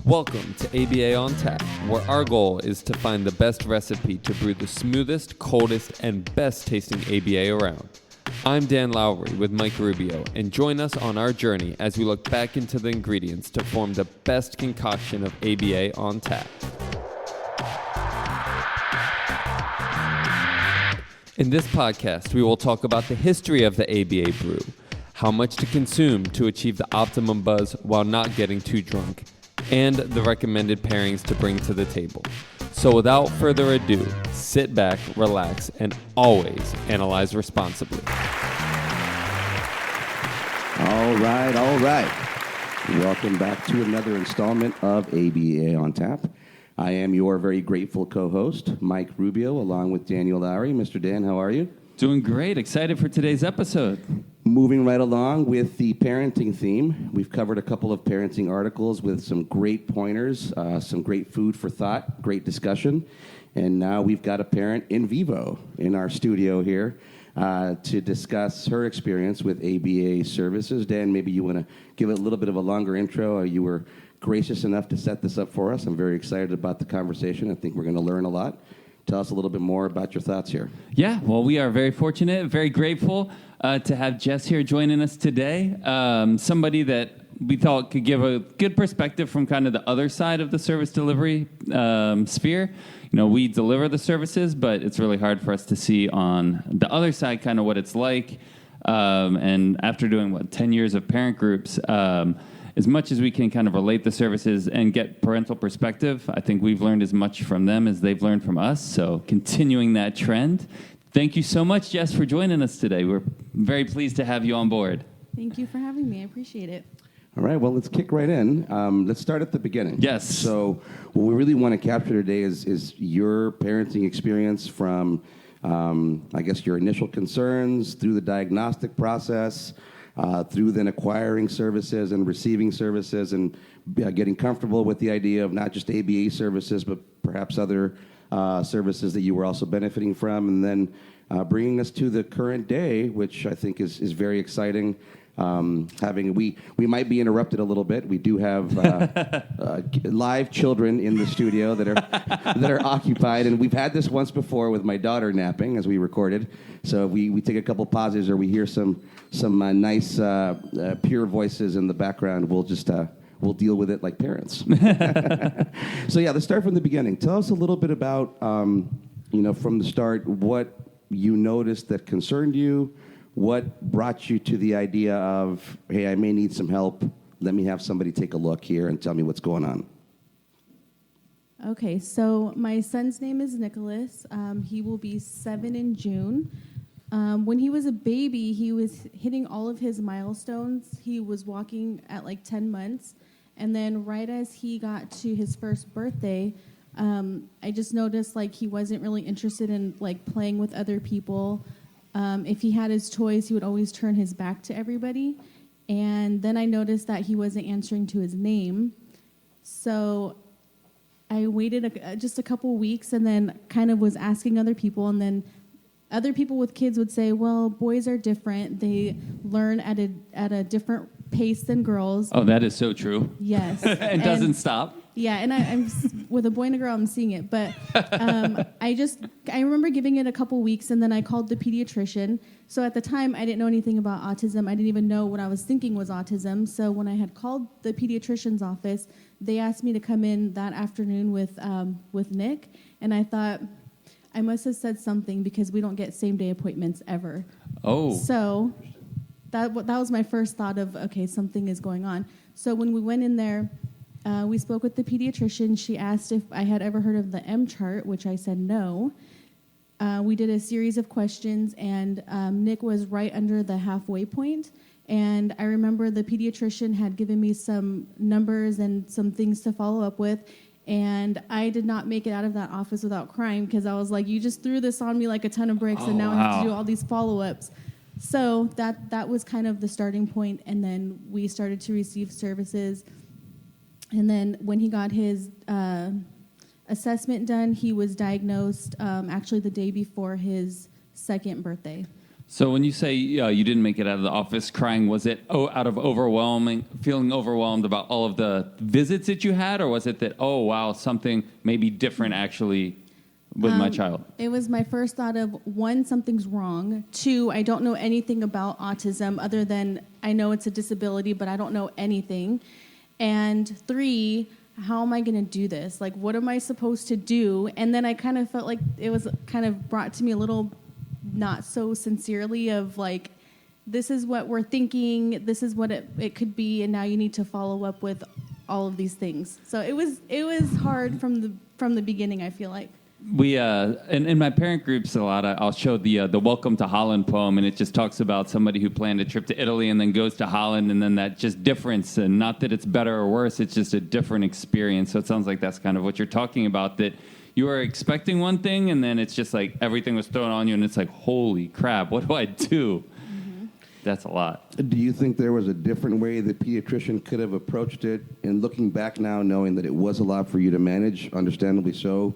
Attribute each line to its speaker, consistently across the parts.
Speaker 1: Welcome to ABA on Tap, where our goal is to find the best recipe to brew the smoothest, coldest, and best tasting ABA around. I'm Dan Lowry with Mike Rubio, and join us on our journey as we look back into the ingredients to form the best concoction of ABA on tap. In this podcast, we will talk about the history of the ABA brew, how much to consume to achieve the optimum buzz while not getting too drunk, and the recommended pairings to bring to the table. So without further ado, sit back, relax, and always analyze responsibly.
Speaker 2: All right. Welcome back to another installment of ABA on Tap. I am your very grateful co-host, Mike Rubio, along with Daniel Lowry. Mr. Dan, how are you?
Speaker 1: Doing great. Excited for today's episode.
Speaker 2: Moving right along with the parenting theme. We've covered a couple of parenting articles with some great pointers, some great food for thought, great discussion. And now we've got a parent in vivo in our studio here to discuss her experience with ABA services. Dan, maybe you want to give it a little bit of a longer intro. You were gracious enough to set this up for us. I'm very excited about the conversation. I think we're going to learn a lot. Tell us a little bit more about your thoughts here.
Speaker 3: Yeah, well, we are very fortunate, very grateful to have Jess here joining us today. Somebody that we thought could give a good perspective from kind of the other side of the service delivery sphere. You know, we deliver the services, but it's really hard for us to see on the other side kind of what it's like. And after doing, 10 years of parent groups, as much as we can kind of relate the services and get parental perspective, I think we've learned as much from them as they've learned from us. So continuing that trend. Thank you so much, Jess, for joining us today. We're very pleased to have you on board.
Speaker 4: Thank you for having me. I appreciate it.
Speaker 2: All right, well, let's kick right in. Let's start at the beginning.
Speaker 3: Yes.
Speaker 2: So what we really want to capture today is your parenting experience from, I guess, your initial concerns through the diagnostic process, through then acquiring services and receiving services and getting comfortable with the idea of not just ABA services, but perhaps other services that you were also benefiting from, and then bringing us to the current day, which I think is very exciting. We might be interrupted a little bit. We do have live children in the studio that are occupied, and we've had this once before with my daughter napping as we recorded. So we take a couple pauses or we hear some nice pure voices in the background. We'll just we'll deal with it like parents. So yeah, let's start from the beginning. Tell us a little bit about from the start what you noticed that concerned you. What brought you to the idea of, hey, I may need some help. Let me have somebody take a look here and tell me what's going on.
Speaker 4: Okay, so my son's name is Nicholas. He will be 7 in June. When he was a baby, he was hitting all of his milestones. He was walking at like 10 months. And then right as he got to his first birthday, I just noticed like he wasn't really interested in like playing with other people. If he had his toys, he would always turn his back to everybody. And then I noticed that he wasn't answering to his name. So I waited just a couple weeks and then kind of was asking other people. And then other people with kids would say, well, boys are different. They learn at a different pace than girls.
Speaker 3: Oh, that is so true.
Speaker 4: Yes.
Speaker 3: It doesn't stop.
Speaker 4: Yeah, and I'm with a boy and a girl, I'm seeing it. But I remember giving it a couple weeks, and then I called the pediatrician. So at the time, I didn't know anything about autism. I didn't even know what I was thinking was autism. So when I had called the pediatrician's office, they asked me to come in that afternoon with Nick. And I thought, I must have said something because we don't get same-day appointments ever.
Speaker 3: Oh.
Speaker 4: So that was my first thought of, okay, something is going on. So when we went in there, we spoke with the pediatrician. She asked if I had ever heard of the M chart, which I said no. We did a series of questions, and Nick was right under the halfway point. And I remember the pediatrician had given me some numbers and some things to follow up with. And I did not make it out of that office without crying because I was like, you just threw this on me like a ton of bricks, and now I have to do all these follow-ups. So that was kind of the starting point, and then we started to receive services. And then when he got his assessment done, he was diagnosed actually the day before his second birthday.
Speaker 3: So when you say you didn't make it out of the office crying, was it out of feeling overwhelmed about all of the visits that you had, or was it that, oh, wow, something maybe different actually with my child?
Speaker 4: It was my first thought of, one, something's wrong. Two, I don't know anything about autism other than I know it's a disability, but I don't know anything. And three, how am I going to do this? Like, what am I supposed to do? And then I kind of felt like it was kind of brought to me a little not so sincerely of like, this is what we're thinking, this is what it could be, and now you need to follow up with all of these things. So it was hard from the beginning, I feel like.
Speaker 3: We in my parent groups a lot. I'll show the Welcome to Holland poem, and it just talks about somebody who planned a trip to Italy and then goes to Holland, and then that just difference, and not that it's better or worse, it's just a different experience. So it sounds like that's kind of what you're talking about, that you were expecting one thing, and then it's just like everything was thrown on you, and it's like, holy crap, what do I do? Mm-hmm. That's a lot.
Speaker 2: Do you think there was a different way the pediatrician could have approached it? And looking back now, knowing that it was a lot for you to manage, understandably so,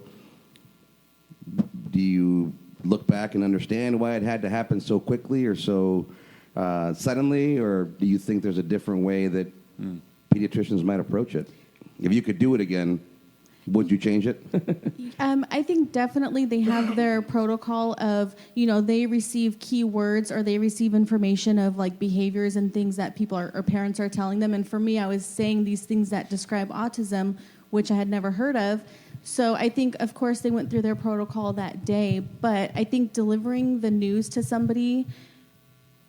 Speaker 2: do you look back and understand why it had to happen so quickly or so suddenly, or do you think there's a different way that pediatricians might approach it? If you could do it again, would you change it?
Speaker 4: I think definitely they have their protocol of, they receive keywords or they receive information of like behaviors and things that people or parents are telling them. And for me, I was saying these things that describe autism, which I had never heard of. So I think, of course, they went through their protocol that day. But I think delivering the news to somebody,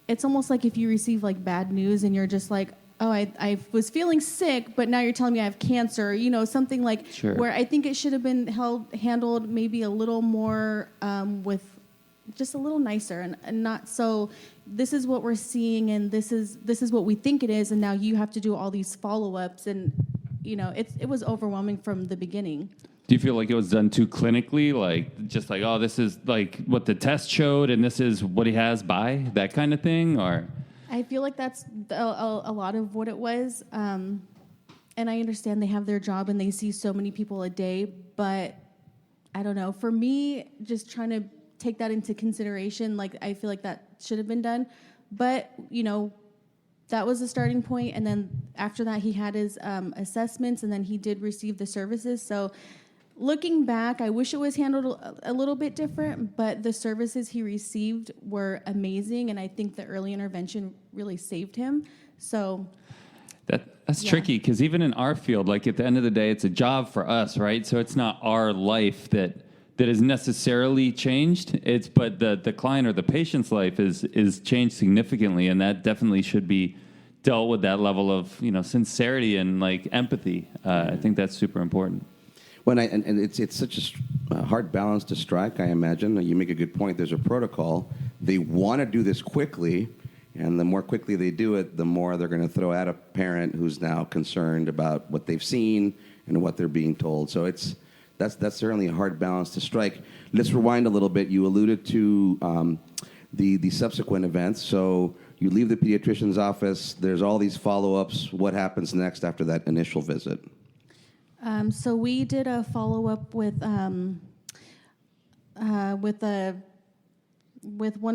Speaker 4: it's almost like if you receive like bad news and you're just like, oh, I was feeling sick, but now you're telling me I have cancer, something like where I think it should have been handled maybe a little more with just a little nicer and not so this is what we're seeing and this is what we think it is, and now you have to do all these follow-ups, and it was overwhelming from the beginning.
Speaker 3: Do you feel like it was done too clinically, like just like, oh, this is like what the test showed and this is what he has by, that kind of thing, or?
Speaker 4: I feel like that's a lot of what it was. And I understand they have their job and they see so many people a day, but I don't know. For me, just trying to take that into consideration, like I feel like that should have been done. But, that was the starting point. And then after that, he had his assessments, and then he did receive the services. So looking back, I wish it was handled a little bit different, but the services he received were amazing, and I think the early intervention really saved him. So
Speaker 3: that's tricky, because even in our field, like at the end of the day, it's a job for us, right? So it's not our life that is necessarily changed. But the client or the patient's life is changed significantly, and that definitely should be dealt with that level of sincerity and like empathy. I think that's super important.
Speaker 2: Well, and it's such a hard balance to strike, I imagine. You make a good point. There's a protocol. They want to do this quickly, and the more quickly they do it, the more they're going to throw at a parent who's now concerned about what they've seen and what they're being told. So that's certainly a hard balance to strike. Let's rewind a little bit. You alluded to the subsequent events. So you leave the pediatrician's office. There's all these follow-ups. What happens next after that initial visit?
Speaker 4: So we did a follow-up with one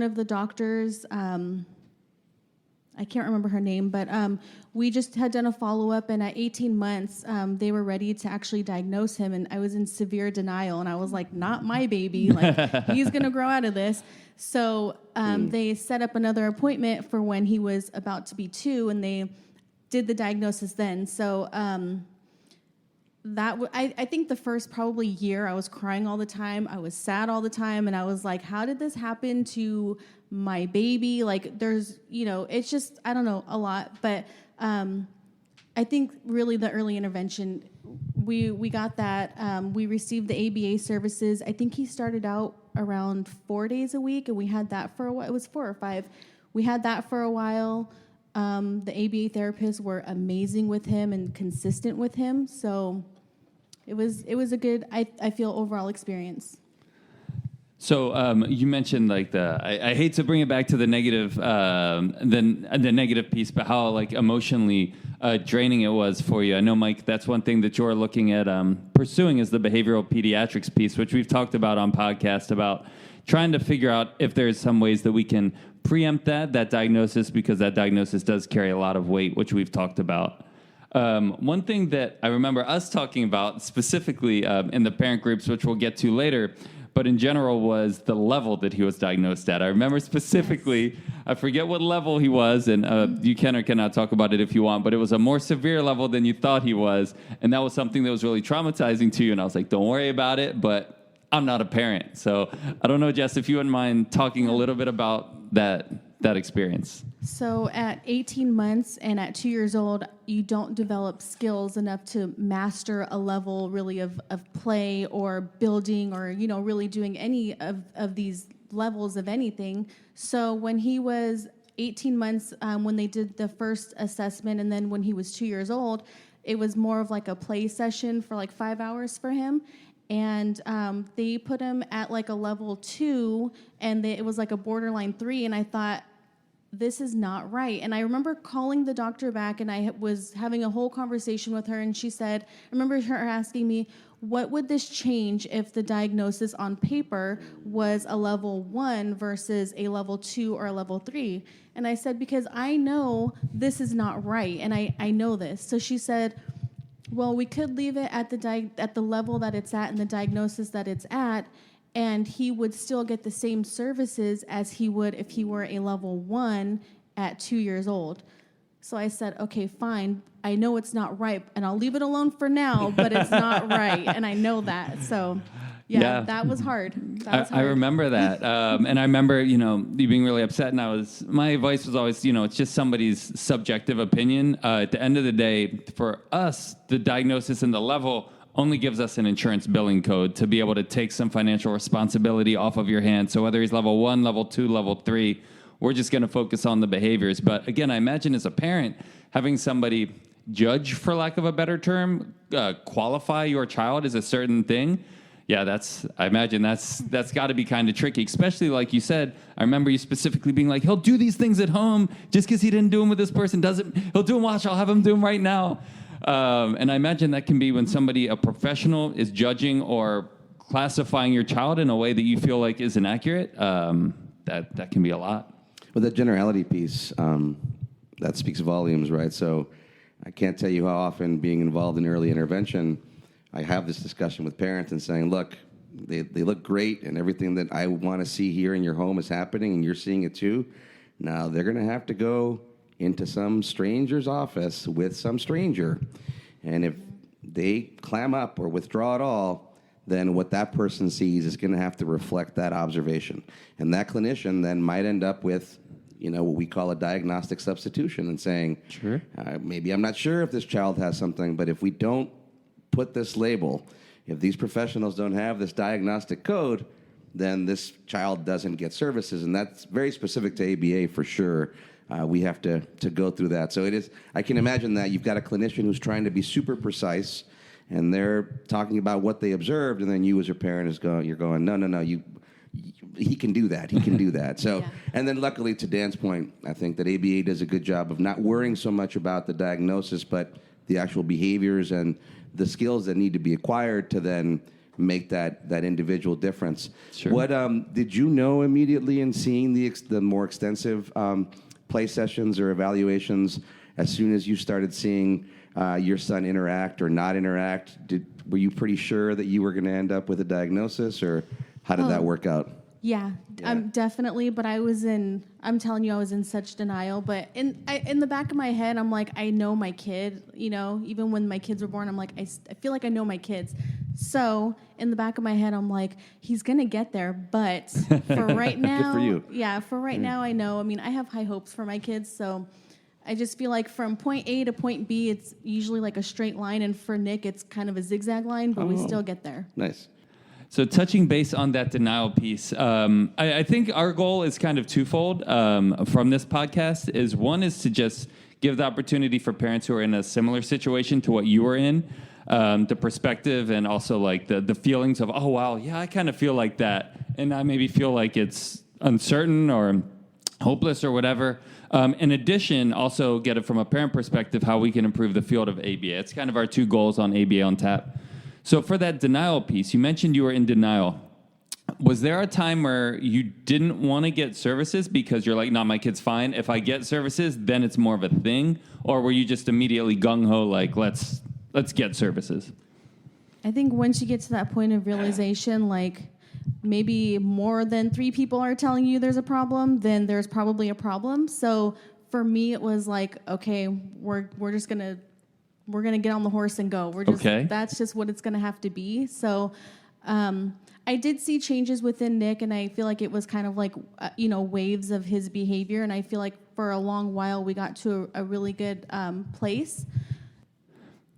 Speaker 4: of the doctors. I can't remember her name, but we just had done a follow-up, and at 18 months, they were ready to actually diagnose him, and I was in severe denial, and I was like, not my baby, like, he's going to grow out of this. So they set up another appointment for when he was about to be 2, and they did the diagnosis then. So I think the first probably year I was crying all the time. I was sad all the time. And I was like, how did this happen to my baby? Like there's, it's just, I don't know, a lot. But I think really the early intervention, we got that. We received the ABA services. I think he started out around 4 days a week, and we had that for a while. It was 4 or 5. We had that for a while. The ABA therapists were amazing with him and consistent with him. So it was a good, I feel, overall experience.
Speaker 3: So you mentioned like I hate to bring it back to the negative, the negative piece, but how like emotionally draining it was for you. I know, Mike, that's one thing that you're looking at pursuing is the behavioral pediatrics piece, which we've talked about on podcast about trying to figure out if there's some ways that we can preempt that diagnosis, because that diagnosis does carry a lot of weight, which we've talked about. One thing that I remember us talking about specifically in the parent groups, which we'll get to later, but in general, was the level that he was diagnosed at. I remember specifically, I forget what level he was, and you can or cannot talk about it if you want, but it was a more severe level than you thought he was, and that was something that was really traumatizing to you, and I was like, don't worry about it, but I'm not a parent. So I don't know, Jess, if you wouldn't mind talking a little bit about that experience.
Speaker 4: So at 18 months and at 2 years old, you don't develop skills enough to master a level really of play or building or, really doing any of these levels of anything. So when he was 18 months, when they did the first assessment, and then when he was 2 years old, it was more of like a play session for like 5 hours for him. And they put him at like a level 2, and it was like a borderline 3. And I thought, this is not right. And I remember calling the doctor back, and I was having a whole conversation with her. And she said, I remember her asking me, what would this change if the diagnosis on paper was a level 1 versus a level 2 or a level 3? And I said, because I know this is not right. And I know this. So she said, well, we could leave it at the level that it's at and the diagnosis that it's at, and he would still get the same services as he would if he were a level 1 at 2 years old. So I said, okay, fine. I know it's not right, and I'll leave it alone for now, but it's not right, and I know that. So, yeah. That was hard.
Speaker 3: I remember that. And I remember, you being really upset, and my advice was always, it's just somebody's subjective opinion. At the end of the day, for us, the diagnosis and the level only gives us an insurance billing code to be able to take some financial responsibility off of your hands. So whether he's level 1, level 2, level 3, we're just going to focus on the behaviors. But again, I imagine as a parent, having somebody judge, for lack of a better term, qualify your child as a certain thing, I imagine that's got to be kind of tricky, especially like you said. I remember you specifically being like, he'll do these things at home just because he didn't do them with this person. He'll do them, watch, I'll have him do them right now. And I imagine that can be when a professional is judging or classifying your child in a way that you feel like is inaccurate. That can be a lot.
Speaker 2: Well, that generality piece, that speaks volumes, right? So I can't tell you how often, being involved in early intervention, I have this discussion with parents and saying, look, they look great, and everything that I want to see here in your home is happening, and you're seeing it too. Now they're going to have to go into some stranger's office with some stranger. And if they clam up or withdraw at all, then what that person sees is going to have to reflect that observation. And that clinician then might end up with, what we call a diagnostic substitution, and saying,
Speaker 3: sure,
Speaker 2: maybe I'm not sure if this child has something, but if we don't put this label, if these professionals don't have this diagnostic code, then this child doesn't get services. And that's very specific to ABA for sure. We have to go through that. So it is. I can imagine that you've got a clinician who's trying to be super precise, and they're talking about what they observed, and then you as a parent you're going, no, he can do that. He can do that. So, And then luckily, to Dan's point, I think that ABA does a good job of not worrying so much about the diagnosis, but the actual behaviors and the skills that need to be acquired to then make that individual difference.
Speaker 3: Sure.
Speaker 2: What did you know immediately in seeing the more extensive play sessions or evaluations as soon as you started seeing your son interact or not interact? Were you pretty sure that you were going to end up with a diagnosis, or how did that work out?
Speaker 4: Yeah. Definitely. But I'm telling you, I was in such denial. But in the back of my head, I'm like, I know my kid, even when my kids were born, I'm like, I feel like I know my kids. So in the back of my head, I'm like, he's going to get there. But for right now,
Speaker 2: good for you.
Speaker 4: Yeah, for right now, I know. I mean, I have high hopes for my kids. So I just feel like from point A to point B, it's usually like a straight line. And for Nick, it's kind of a zigzag line, but we still get there.
Speaker 2: Nice.
Speaker 3: So touching base on that denial piece, I think our goal is kind of twofold from this podcast. One is to just give the opportunity for parents who are in a similar situation to what you were in, the perspective and also like the feelings of, oh, wow, yeah, I kind of feel like that. And I maybe feel like it's uncertain or hopeless or whatever. In addition, also get it from a parent perspective, how we can improve the field of ABA. It's kind of our two goals on ABA on Tap. So for that denial piece, you mentioned you were in denial. Was there a time where you didn't want to get services because you're like, no, my kid's fine. If I get services, then it's more of a thing? Or were you just immediately gung-ho, like, let's get services?
Speaker 4: I think once you get to that point of realization, like maybe more than 3 people are telling you there's a problem, then there's probably a problem. So for me, it was like, okay, we're gonna get on the horse and go. That's just what it's gonna have to be. So I did see changes within Nick, and I feel like it was kind of like waves of his behavior. And I feel like for a long while we got to a really good place.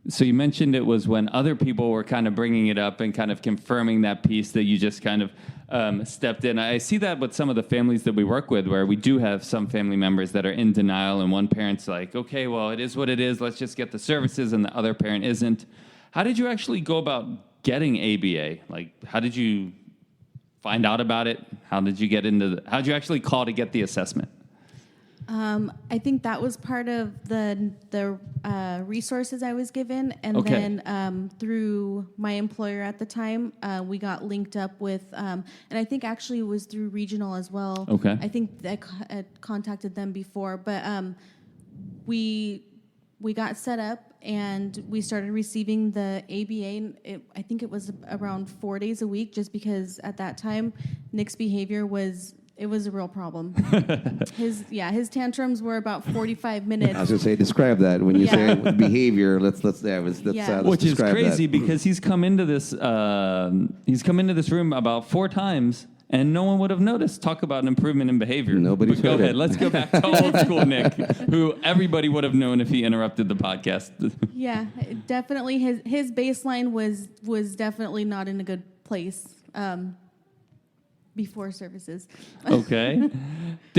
Speaker 3: So you mentioned it was when other people were kind of bringing it up and kind of confirming that piece that you just kind of stepped in. I see that with some of the families that we work with, where we do have some family members that are in denial, and one parent's like, okay, well, it is what it is. Let's just get the services, and the other parent isn't. How did you actually go about getting ABA? Like, how did you find out about it? How did you get how did you actually call to get the assessment?
Speaker 4: I think that was part of the resources I was given, and then through my employer at the time, we got linked up with, and I think actually it was through regional as well.
Speaker 3: Okay.
Speaker 4: I think I contacted them before, but we got set up and we started receiving the ABA. I think it was around 4 days a week, just because at that time Nick's behavior was a real problem. His tantrums were about 45 minutes.
Speaker 2: I was going to say, describe that. When you say behavior, let's which
Speaker 3: is crazy
Speaker 2: that.
Speaker 3: Because he's come into this room about 4 times, and no one would have noticed. Talk about an improvement in behavior.
Speaker 2: Nobody's
Speaker 3: Go
Speaker 2: heard
Speaker 3: ahead.
Speaker 2: it.
Speaker 3: Let's go back to old school Nick, who everybody would have known if he interrupted the podcast.
Speaker 4: Yeah, definitely. His baseline was definitely not in a good place. Before services.
Speaker 3: Okay.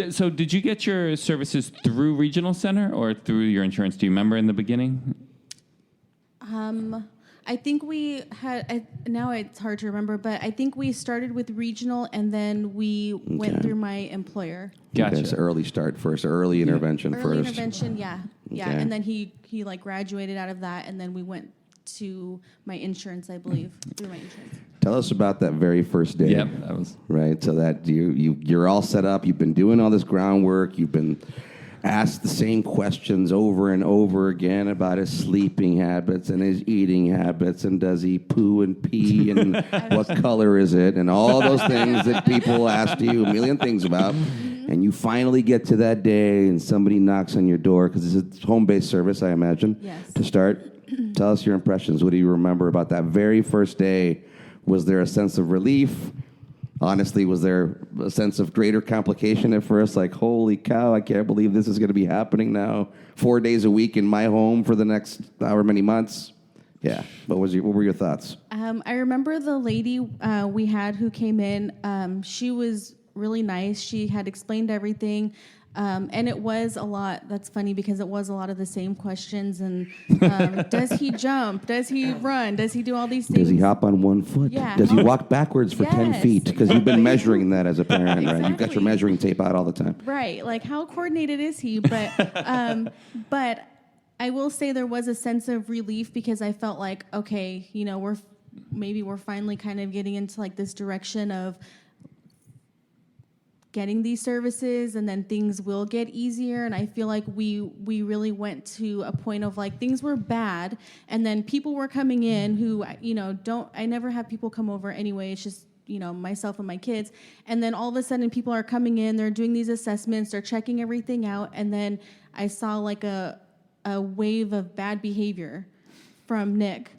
Speaker 3: So did you get your services through Regional Center or through your insurance? Do you remember in the beginning?
Speaker 4: I think we had, now it's hard to remember, but I think we started with Regional and then we went through my employer.
Speaker 3: Gotcha.
Speaker 2: Okay, so early start first, early intervention first.
Speaker 4: Early intervention, yeah.
Speaker 2: Okay.
Speaker 4: And then he like graduated out of that, and then we went to my insurance, I believe, through my insurance.
Speaker 2: Tell us about that very first day.
Speaker 3: Yep, that was
Speaker 2: right. So that you're all set up. You've been doing all this groundwork. You've been asked the same questions over and over again about his sleeping habits and his eating habits, and does he poo and pee, and what color is it, and all those things that people ask you a million things about. And you finally get to that day, and somebody knocks on your door, because it's a home-based service, I imagine.
Speaker 4: Yes.
Speaker 2: To start, tell us your impressions. What do you remember about that very first day? Was there a sense of relief? Honestly, was there a sense of greater complication at first? Like, holy cow, I can't believe this is going to be happening now 4 days a week in my home for the next however many months. Yeah. What were your thoughts?
Speaker 4: I remember the lady we had who came in. She was really nice. She had explained everything. And it was a lot. That's funny because it was a lot of the same questions. And does he jump? Does he run? Does he do all these things?
Speaker 2: Does he hop on one foot?
Speaker 4: Yeah.
Speaker 2: Does he walk backwards for 10 feet? Because you've been measuring that as a parent, right? You've got your measuring tape out all the time.
Speaker 4: Right. Like, how coordinated is he? But but I will say there was a sense of relief, because I felt like, okay, we're finally kind of getting into like this direction of getting these services, and then things will get easier. And I feel like we really went to a point of like things were bad, and then people were coming in who I never have people come over anyway. It's just myself and my kids, and then all of a sudden people are coming in, they're doing these assessments, they're checking everything out, and then I saw like a wave of bad behavior from Nick.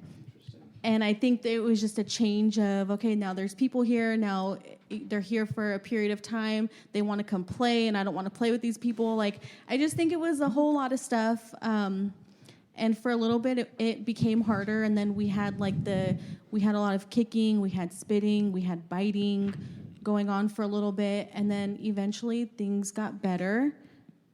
Speaker 4: And I think that it was just a change of, okay, now there's people here. Now they're here for a period of time. They want to come play, and I don't want to play with these people. Like, I just think it was a whole lot of stuff. And for a little bit, it became harder. And then we had a lot of kicking, we had spitting, we had biting going on for a little bit. And then eventually things got better.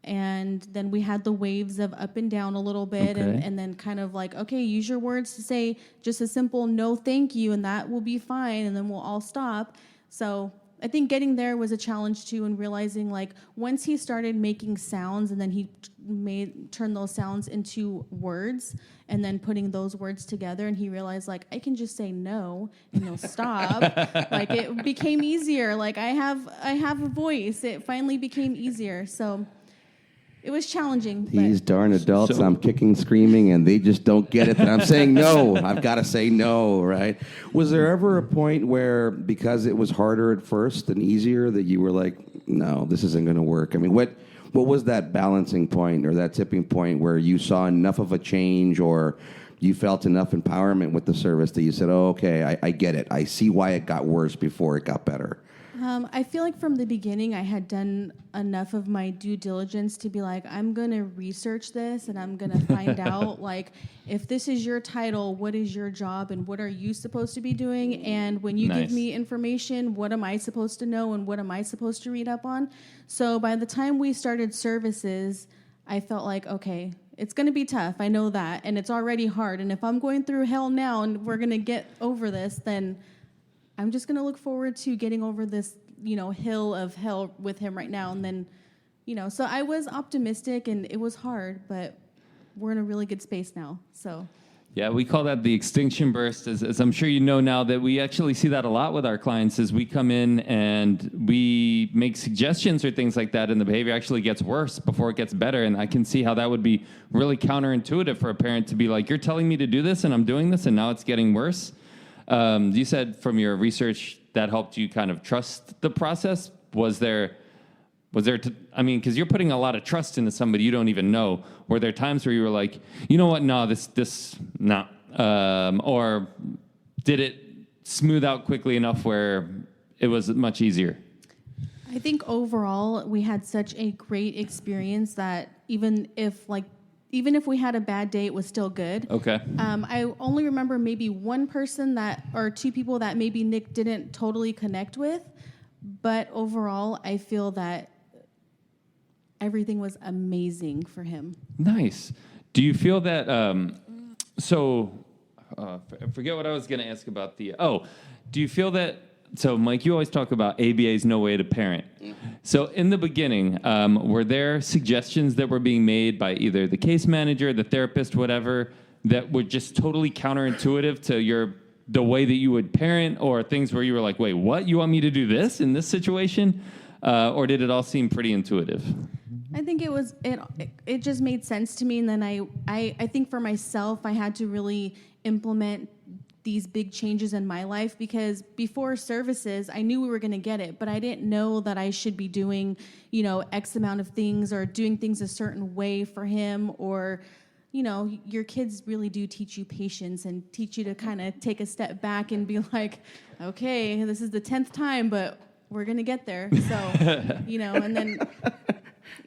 Speaker 4: And then we had the waves of up and down a little bit,
Speaker 3: okay.
Speaker 4: and then kind of like, okay, use your words to say just a simple no thank you, and that will be fine, and then we'll all stop. So I think getting there was a challenge too, and realizing like once he started making sounds and then he turned those sounds into words and then putting those words together, and he realized like I can just say no and he'll stop. Like it became easier. Like I have a voice. It finally became easier. So it was challenging.
Speaker 2: These darn adults, I'm kicking, screaming, and they just don't get it that I'm saying no. I've got to say no, right? Was there ever a point where, because it was harder at first and easier, that you were like, no, this isn't going to work? I mean, what was that balancing point or that tipping point where you saw enough of a change or you felt enough empowerment with the service that you said, oh, okay, I get it. I see why it got worse before it got better?
Speaker 4: I feel like from the beginning I had done enough of my due diligence to be like, I'm going to research this and I'm going to find out, like, if this is your title, what is your job and what are you supposed to be doing? And when you give me information, what am I supposed to know and what am I supposed to read up on? So by the time we started services, I felt like, okay, it's going to be tough. I know that. And it's already hard. And if I'm going through hell now and we're going to get over this, then I'm just going to look forward to getting over this, hill of hell with him right now. And then, so I was optimistic and it was hard, but we're in a really good space now. So.
Speaker 3: Yeah, we call that the extinction burst, as I'm sure you know now, that we actually see that a lot with our clients as we come in and we make suggestions or things like that, and the behavior actually gets worse before it gets better. And I can see how that would be really counterintuitive for a parent to be like, you're telling me to do this and I'm doing this and now it's getting worse. You said from your research that helped you kind of trust the process. Was there, because you're putting a lot of trust into somebody you don't even know. Were there times where you were like, you know what, no, no. Or did it smooth out quickly enough where it was much easier?
Speaker 4: I think overall we had such a great experience that even if we had a bad day, it was still good.
Speaker 3: Okay.
Speaker 4: I only remember maybe one person or two people that maybe Nick didn't totally connect with, but overall, I feel that everything was amazing for him.
Speaker 3: Nice. Do you feel that? Forget what I was going to ask about do you feel that? So, Mike, you always talk about ABA's no way to parent. So, in the beginning, were there suggestions that were being made by either the case manager, the therapist, whatever, that were just totally counterintuitive to the way that you would parent, or things where you were like, wait, what? You want me to do this in this situation? Or did it all seem pretty intuitive?
Speaker 4: I think it just made sense to me. And then I think for myself, I had to really implement these big changes in my life, because before services, I knew we were going to get it, but I didn't know that I should be doing, X amount of things or doing things a certain way for him, or, your kids really do teach you patience and teach you to kind of take a step back and be like, okay, this is the 10th time, but we're going to get there. So, and then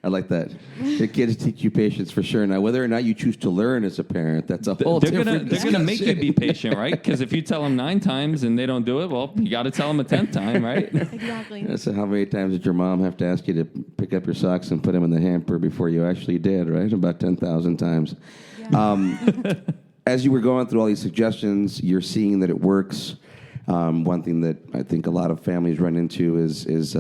Speaker 2: I like that. The kids teach you patience for sure. Now, whether or not you choose to learn as a parent, that's a whole different
Speaker 3: They're going to make you be patient, right? Because if you tell them 9 times and they don't do it, well, you got to tell them a 10th time, right?
Speaker 4: Exactly.
Speaker 2: So how many times did your mom have to ask you to pick up your socks and put them in the hamper before you actually did, right? About 10,000 times. Yeah. As you were going through all these suggestions, you're seeing that it works. One thing that I think a lot of families run into is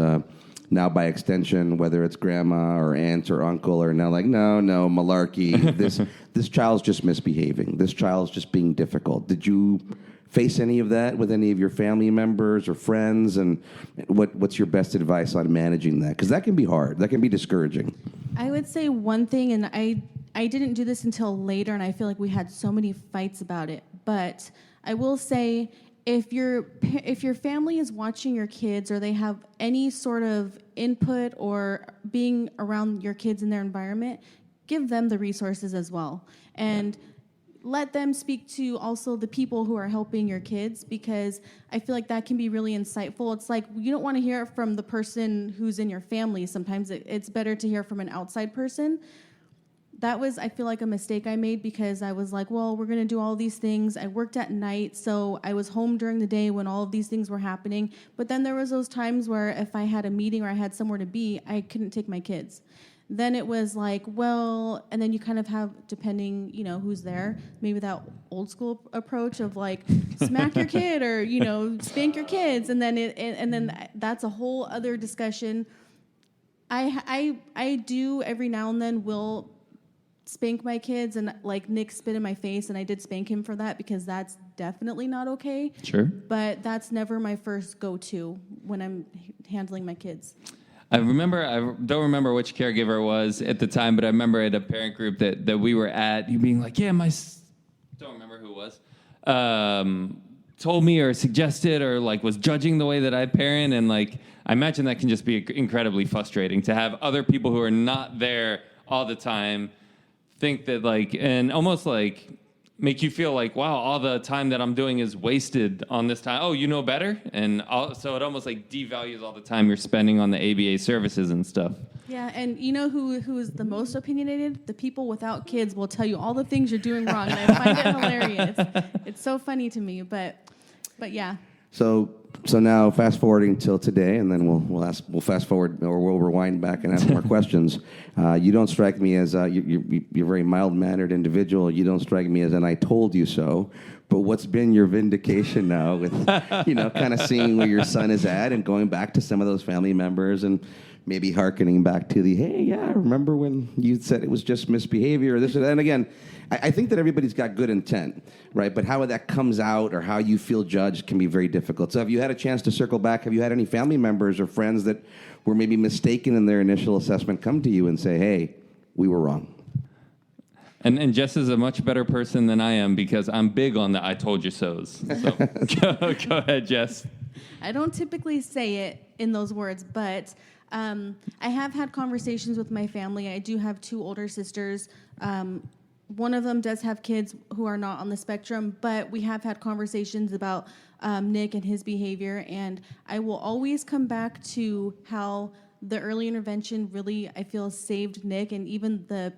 Speaker 2: now by extension, whether it's grandma or aunt or uncle, or now like, no, malarkey. This child's just misbehaving. This child's just being difficult. Did you face any of that with any of your family members or friends? And what's your best advice on managing that? Because that can be hard. That can be discouraging.
Speaker 4: I would say one thing, and I didn't do this until later, and I feel like we had so many fights about it, but I will say, if your family is watching your kids or they have any sort of input or being around your kids in their environment, give them the resources as well. And let them speak to also the people who are helping your kids, because I feel like that can be really insightful. It's like you don't want to hear it from the person who's in your family. Sometimes it's better to hear from an outside person. That was, I feel like, a mistake I made, because I was like, well, we're going to do all these things. I worked at night, so I was home during the day when all of these things were happening. But then there was those times where if I had a meeting or I had somewhere to be, I couldn't take my kids. Then it was like, well, and then you kind of have, depending, who's there, maybe that old school approach of like smack your kid or, spank your kids. And then that's a whole other discussion. I do every now and then will spank my kids, and like Nick spit in my face, and I did spank him for that because that's definitely not okay.
Speaker 3: Sure.
Speaker 4: But that's never my first go-to when I'm handling my kids.
Speaker 3: I don't remember which caregiver it was at the time, but I remember at a parent group that we were at, you being like, don't remember who it was, told me or suggested or like was judging the way that I parent. And like, I imagine that can just be incredibly frustrating to have other people who are not there all the time think that like, and almost like make you feel like, wow, all the time that I'm doing is wasted on this time. Oh, you know better? And so it almost like devalues all the time you're spending on the ABA services and stuff.
Speaker 4: Yeah, and you know who is the most opinionated? The people without kids will tell you all the things you're doing wrong, and I find it hilarious. It's so funny to me, but yeah.
Speaker 2: So now fast forwarding till today, and then we'll fast forward or we'll rewind back and ask more questions. You don't strike me as you're a very mild mannered individual. You don't strike me as an I told you so. But what's been your vindication now with kind of seeing where your son is at and going back to some of those family members and maybe hearkening back to remember when you said it was just misbehavior or this or that. And again, I think that everybody's got good intent, right? But how that comes out or how you feel judged can be very difficult. So have you had a chance to circle back? Have you had any family members or friends that were maybe mistaken in their initial assessment come to you and say, hey, we were wrong?
Speaker 3: And Jess is a much better person than I am because I'm big on the I told you so's. So go ahead, Jess.
Speaker 4: I don't typically say it in those words, but I have had conversations with my family. I do have 2 older sisters. One of them does have kids who are not on the spectrum, but we have had conversations about Nick and his behavior, and I will always come back to how the early intervention really, I feel, saved Nick, and even the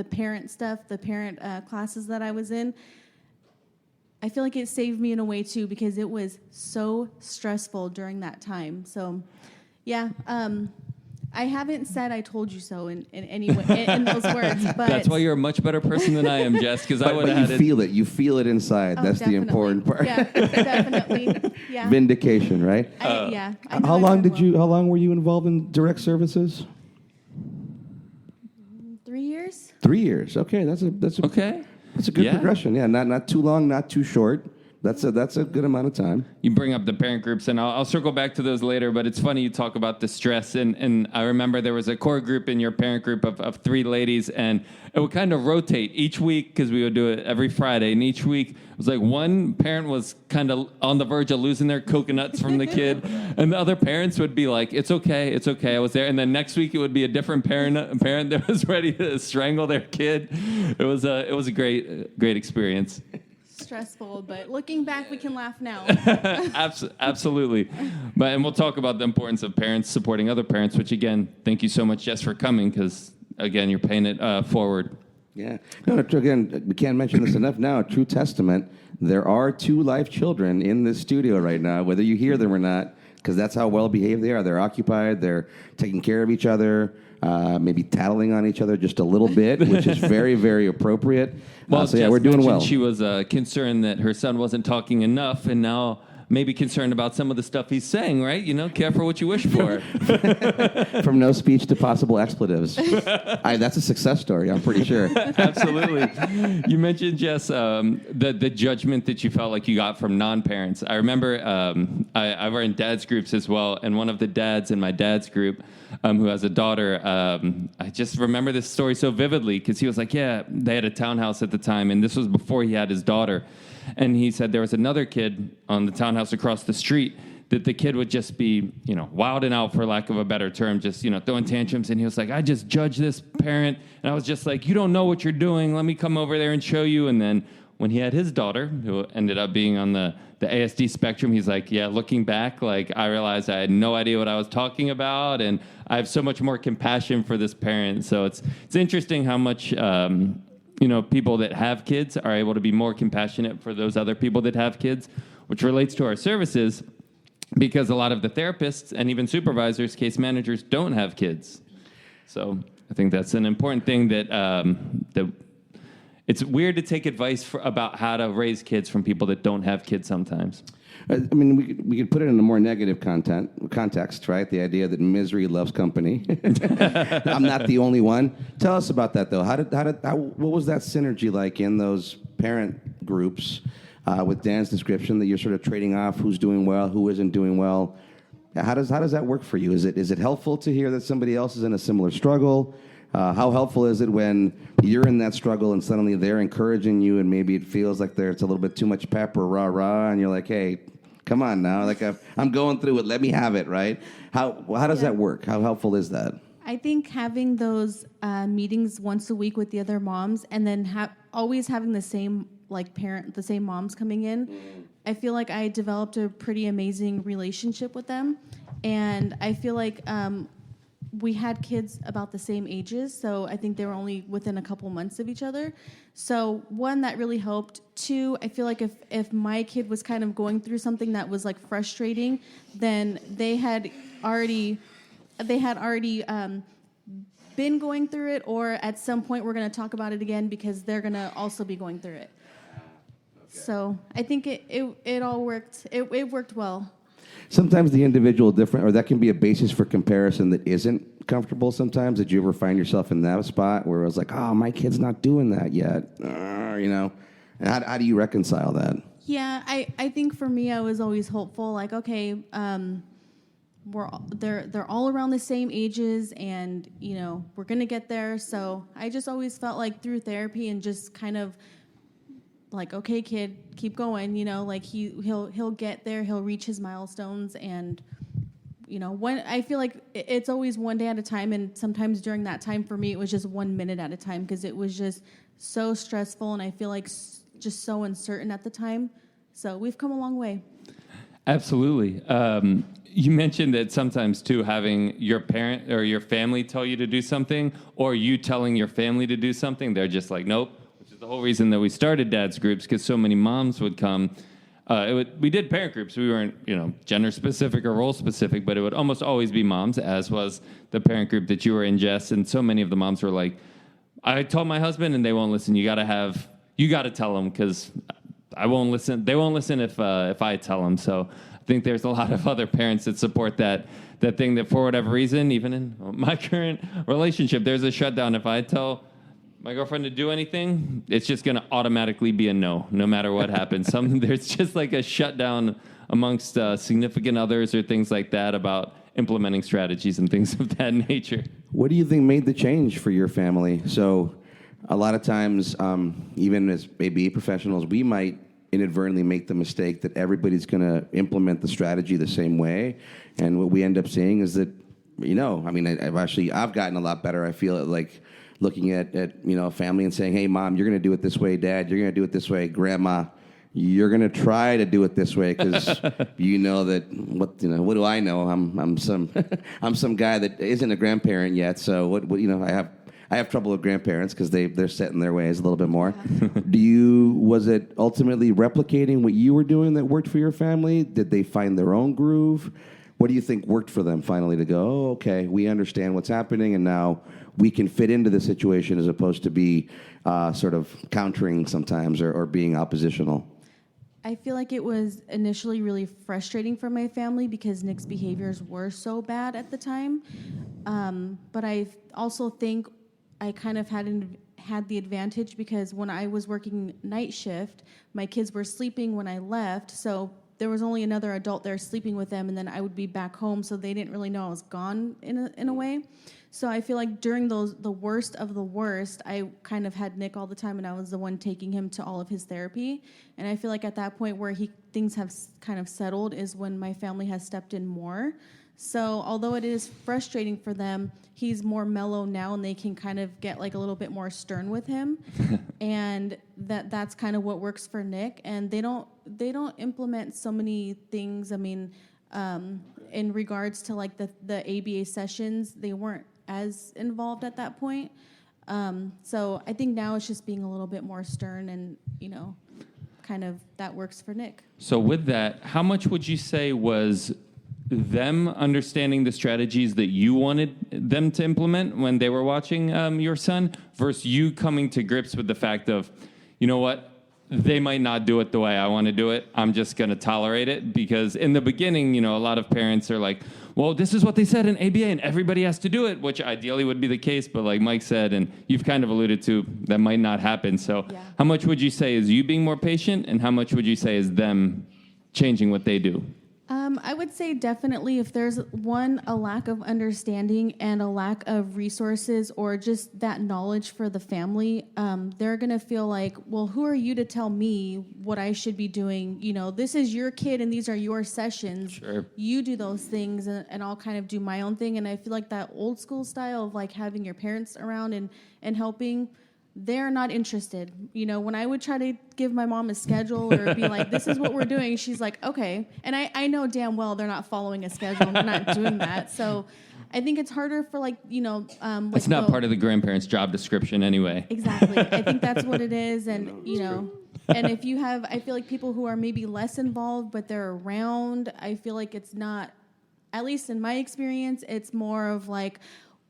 Speaker 4: parent stuff, the parent classes that I was in, I feel like it saved me in a way too, because it was so stressful during that time. So, yeah, I haven't said I told you so in any way, in those words, but
Speaker 3: that's why you're a much better person than I am, Jess, because I would have had it.
Speaker 2: You feel it inside. That's
Speaker 4: definitely.
Speaker 2: the important part.
Speaker 4: Yeah, definitely. Yeah.
Speaker 2: Vindication, right?
Speaker 4: Yeah.
Speaker 2: How long were you involved in direct services?
Speaker 4: 3 years.
Speaker 2: 3 years. Okay, that's a
Speaker 3: Okay.
Speaker 2: That's a good progression. Yeah, not too long, not too short. That's a good amount of time.
Speaker 3: You bring up the parent groups, and I'll circle back to those later, but it's funny you talk about the stress. And I remember there was a core group in your parent group of 3 ladies, and it would kind of rotate each week because we would do it every Friday. And each week, it was like one parent was kind of on the verge of losing their coconuts from the kid, and the other parents would be like, it's okay, I was there. And then next week, it would be a different parent that was ready to strangle their kid. It was a great experience.
Speaker 4: Stressful, but looking back, we can laugh now.
Speaker 3: Absolutely. And we'll talk about the importance of parents supporting other parents, which, again, thank you so much, Jess, for coming, because, again, you're paying it forward.
Speaker 2: Yeah. No, again, we can't mention this enough now. A true testament. There are 2 live children in this studio right now, whether you hear them or not, because that's how well behaved they are. They're occupied. They're taking care of each other. Maybe tattling on each other just a little bit, which is very, very appropriate.
Speaker 3: Well,
Speaker 2: so we're doing well.
Speaker 3: She was concerned that her son wasn't talking enough, and now maybe concerned about some of the stuff he's saying, right? Careful what you wish for.
Speaker 2: From no speech to possible expletives. That's a success story, I'm pretty sure.
Speaker 3: Absolutely. You mentioned, Jess, the judgment that you felt like you got from non-parents. I remember I were in dad's groups as well, and one of the dads in my dad's group who has a daughter, I just remember this story so vividly because he was like, they had a townhouse at the time, and this was before he had his daughter. And he said there was another kid on the townhouse across the street that the kid would just be, wilding out, for lack of a better term, just, throwing tantrums. And he was like, I just judge this parent. And I was just like, you don't know what you're doing. Let me come over there and show you. And then when he had his daughter, who ended up being on the ASD spectrum, he's like, looking back, I realized I had no idea what I was talking about. And I have so much more compassion for this parent. So it's interesting how much... people that have kids are able to be more compassionate for those other people that have kids, which relates to our services because a lot of the therapists and even supervisors, case managers, don't have kids. So I think that's an important thing that it's weird to take advice about how to raise kids from people that don't have kids sometimes.
Speaker 2: I mean, we could put it in a more negative context, right? The idea that misery loves company. I'm not the only one. Tell us about that, though. What was that synergy like in those parent groups with Dan's description that you're sort of trading off who's doing well, who isn't doing well? How does that work for you? Is it helpful to hear that somebody else is in a similar struggle? How helpful is it when you're in that struggle and suddenly they're encouraging you and maybe it feels like it's a little bit too much pep or rah-rah and you're like, hey, come on now, like I'm going through it, let me have it, right? How does that work? How helpful is that?
Speaker 4: I think having those meetings once a week with the other moms and then always having the same the same moms coming in, I feel like I developed a pretty amazing relationship with them. And I feel like we had kids about the same ages, so I think they were only within a couple months of each other. So one, that really helped. Two, I feel like if my kid was kind of going through something that was like frustrating, then they had already been going through it, or at some point we're going to talk about it again because they're going to also be going through it. Okay. So I think it all worked. It worked well.
Speaker 2: Sometimes the individual different, or that can be a basis for comparison that isn't comfortable sometimes. Did you ever find yourself in that spot where it was like, oh, my kid's not doing that yet, And how do you reconcile that?
Speaker 4: Yeah, I think for me, I was always hopeful, like, okay, they're all around the same ages and, we're going to get there. So I just always felt like through therapy and just kind of like, okay, kid, keep going, like he'll get there, he'll reach his milestones. And, I feel like it's always one day at a time. And sometimes during that time for me, it was just 1 minute at a time because it was just so stressful. And I feel like just so uncertain at the time. So we've come a long way.
Speaker 3: Absolutely. You mentioned that sometimes, too, having your parent or your family tell you to do something or you telling your family to do something, they're just like, nope. The whole reason that we started dad's groups, because so many moms would come. We did parent groups. We weren't, gender specific or role specific, but it would almost always be moms, as was the parent group that you were in, Jess. And so many of the moms were like, I told my husband and they won't listen. You got to tell them because I won't listen. They won't listen if I tell them. So I think there's a lot of other parents that support that thing that for whatever reason, even in my current relationship, there's a shutdown. If I tell my girlfriend to do anything, it's just going to automatically be a no matter what happens. There's just like a shutdown amongst significant others or things like that about implementing strategies and things of that nature.
Speaker 2: What do you think made the change for your family? So a lot of times, even as ABA professionals, we might inadvertently make the mistake that everybody's going to implement the strategy the same way. And what we end up seeing is that, I've gotten a lot better. I feel like looking at a family and saying, hey, Mom, you're going to do it this way. Dad, you're going to do it this way. Grandma, you're going to try to do it this way because that what do I know? I'm some guy that isn't a grandparent yet. So I have trouble with grandparents because they're set in their ways a little bit more. Was it ultimately replicating what you were doing that worked for your family? Did they find their own groove? What do you think worked for them finally to go, oh, okay, we understand what's happening and now we can fit into the situation as opposed to be sort of countering sometimes or being oppositional?
Speaker 4: I feel like it was initially really frustrating for my family because Nick's behaviors were so bad at the time. But I also think I kind of had the advantage because when I was working night shift, my kids were sleeping when I left, so there was only another adult there sleeping with them, and then I would be back home, so they didn't really know I was gone in a way. So I feel like during the worst of the worst, I kind of had Nick all the time, and I was the one taking him to all of his therapy. And I feel like at that point where things have kind of settled is when my family has stepped in more. So although it is frustrating for them, he's more mellow now, and they can kind of get like a little bit more stern with him. And that's kind of what works for Nick. And they don't implement so many things. I mean, in regards to like the ABA sessions, they weren't as involved at that point. So I think now it's just being a little bit more stern and, kind of that works for Nick.
Speaker 3: So with that, how much would you say was them understanding the strategies that you wanted them to implement when they were watching your son versus you coming to grips with the fact of, you know what, they might not do it the way I want to do it. I'm just going to tolerate it? Because in the beginning, a lot of parents are like, well, this is what they said in ABA and everybody has to do it, which ideally would be the case. But like Mike said, and you've kind of alluded to, that might not happen. So how much would you say is you being more patient, and how much would you say is them changing what they do?
Speaker 4: I would say definitely if there's a lack of understanding and a lack of resources or just that knowledge for the family, they're going to feel like, well, who are you to tell me what I should be doing? This is your kid and these are your sessions.
Speaker 3: Sure.
Speaker 4: You do those things and I'll kind of do my own thing. And I feel like that old school style of like having your parents around and helping, they're not interested. When I would try to give my mom a schedule or be like, this is what we're doing, she's like, okay. And I know damn well they're not following a schedule and they're not doing that. So I think it's harder for
Speaker 3: it's not part of the grandparents' job description anyway.
Speaker 4: Exactly. I think that's what it is. And, and if you have, I feel like people who are maybe less involved, but they're around, I feel like it's not, at least in my experience, it's more of like,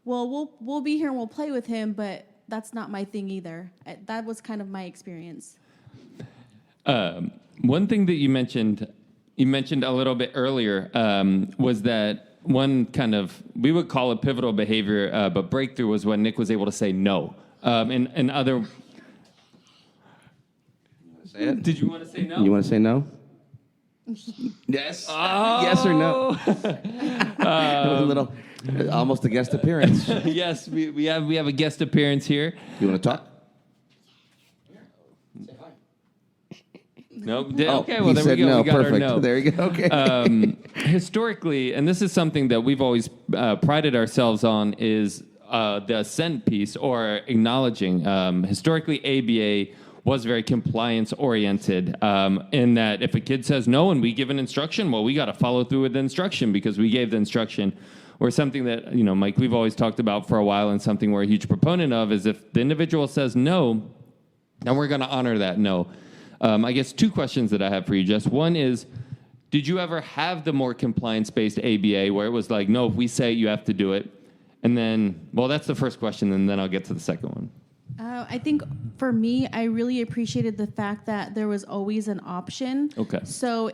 Speaker 4: well, we'll be here and we'll play with him, but that's not my thing either. That was kind of my experience.
Speaker 3: One thing that you mentioned a little bit earlier, was that one kind of, we would call it pivotal behavior, but breakthrough was when Nick was able to say no. And other...
Speaker 2: Say it?
Speaker 3: Did you want to say no?
Speaker 2: You want to say no? Yes.
Speaker 3: Oh.
Speaker 2: Yes or no? That was a little, almost a guest appearance.
Speaker 3: Yes, we have a guest appearance here.
Speaker 2: You want to talk?
Speaker 3: No.
Speaker 2: Oh,
Speaker 3: okay. Well,
Speaker 2: he
Speaker 3: there
Speaker 2: said
Speaker 3: we go.
Speaker 2: no.
Speaker 3: We got
Speaker 2: Perfect.
Speaker 3: our no.
Speaker 2: There you go. Okay.
Speaker 3: Historically, and this is something that we've always prided ourselves on, is the assent piece or acknowledging. Historically, ABA was very compliance-oriented in that if a kid says no and we give an instruction, well, we got to follow through with the instruction because we gave the instruction. Or something that, Mike, we've always talked about for a while, and something we're a huge proponent of is if the individual says no, then we're going to honor that no. I guess two questions that I have for you, Jess. One is, did you ever have the more compliance-based ABA where it was like, no, if we say it, you have to do it? And then, well, that's the first question, and then I'll get to the second one.
Speaker 4: I think for me, I really appreciated the fact that there was always an option.
Speaker 3: Okay.
Speaker 4: So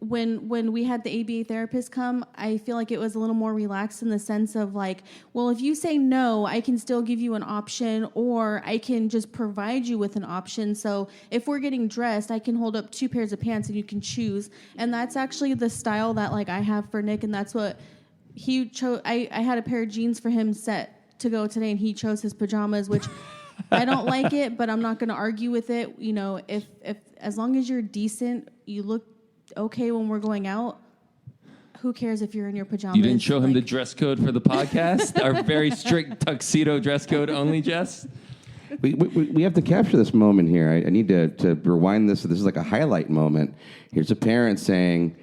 Speaker 4: when we had the ABA therapist come, I feel like it was a little more relaxed in the sense of like, well, if you say no, I can still give you an option, or I can just provide you with an option. So if we're getting dressed, I can hold up 2 pairs of pants and you can choose. And that's actually the style that like I have for Nick, and that's what he chose. I had a pair of jeans for him set to go today, and he chose his pajamas, which I don't like it, but I'm not going to argue with it. If as long as you're decent, you look okay when we're going out, who cares if you're in your pajamas?
Speaker 3: You didn't show him the dress code for the podcast? Our very strict tuxedo dress code only, Jess?
Speaker 2: We have to capture this moment here. I need to rewind this. This is like a highlight moment. Here's a parent saying,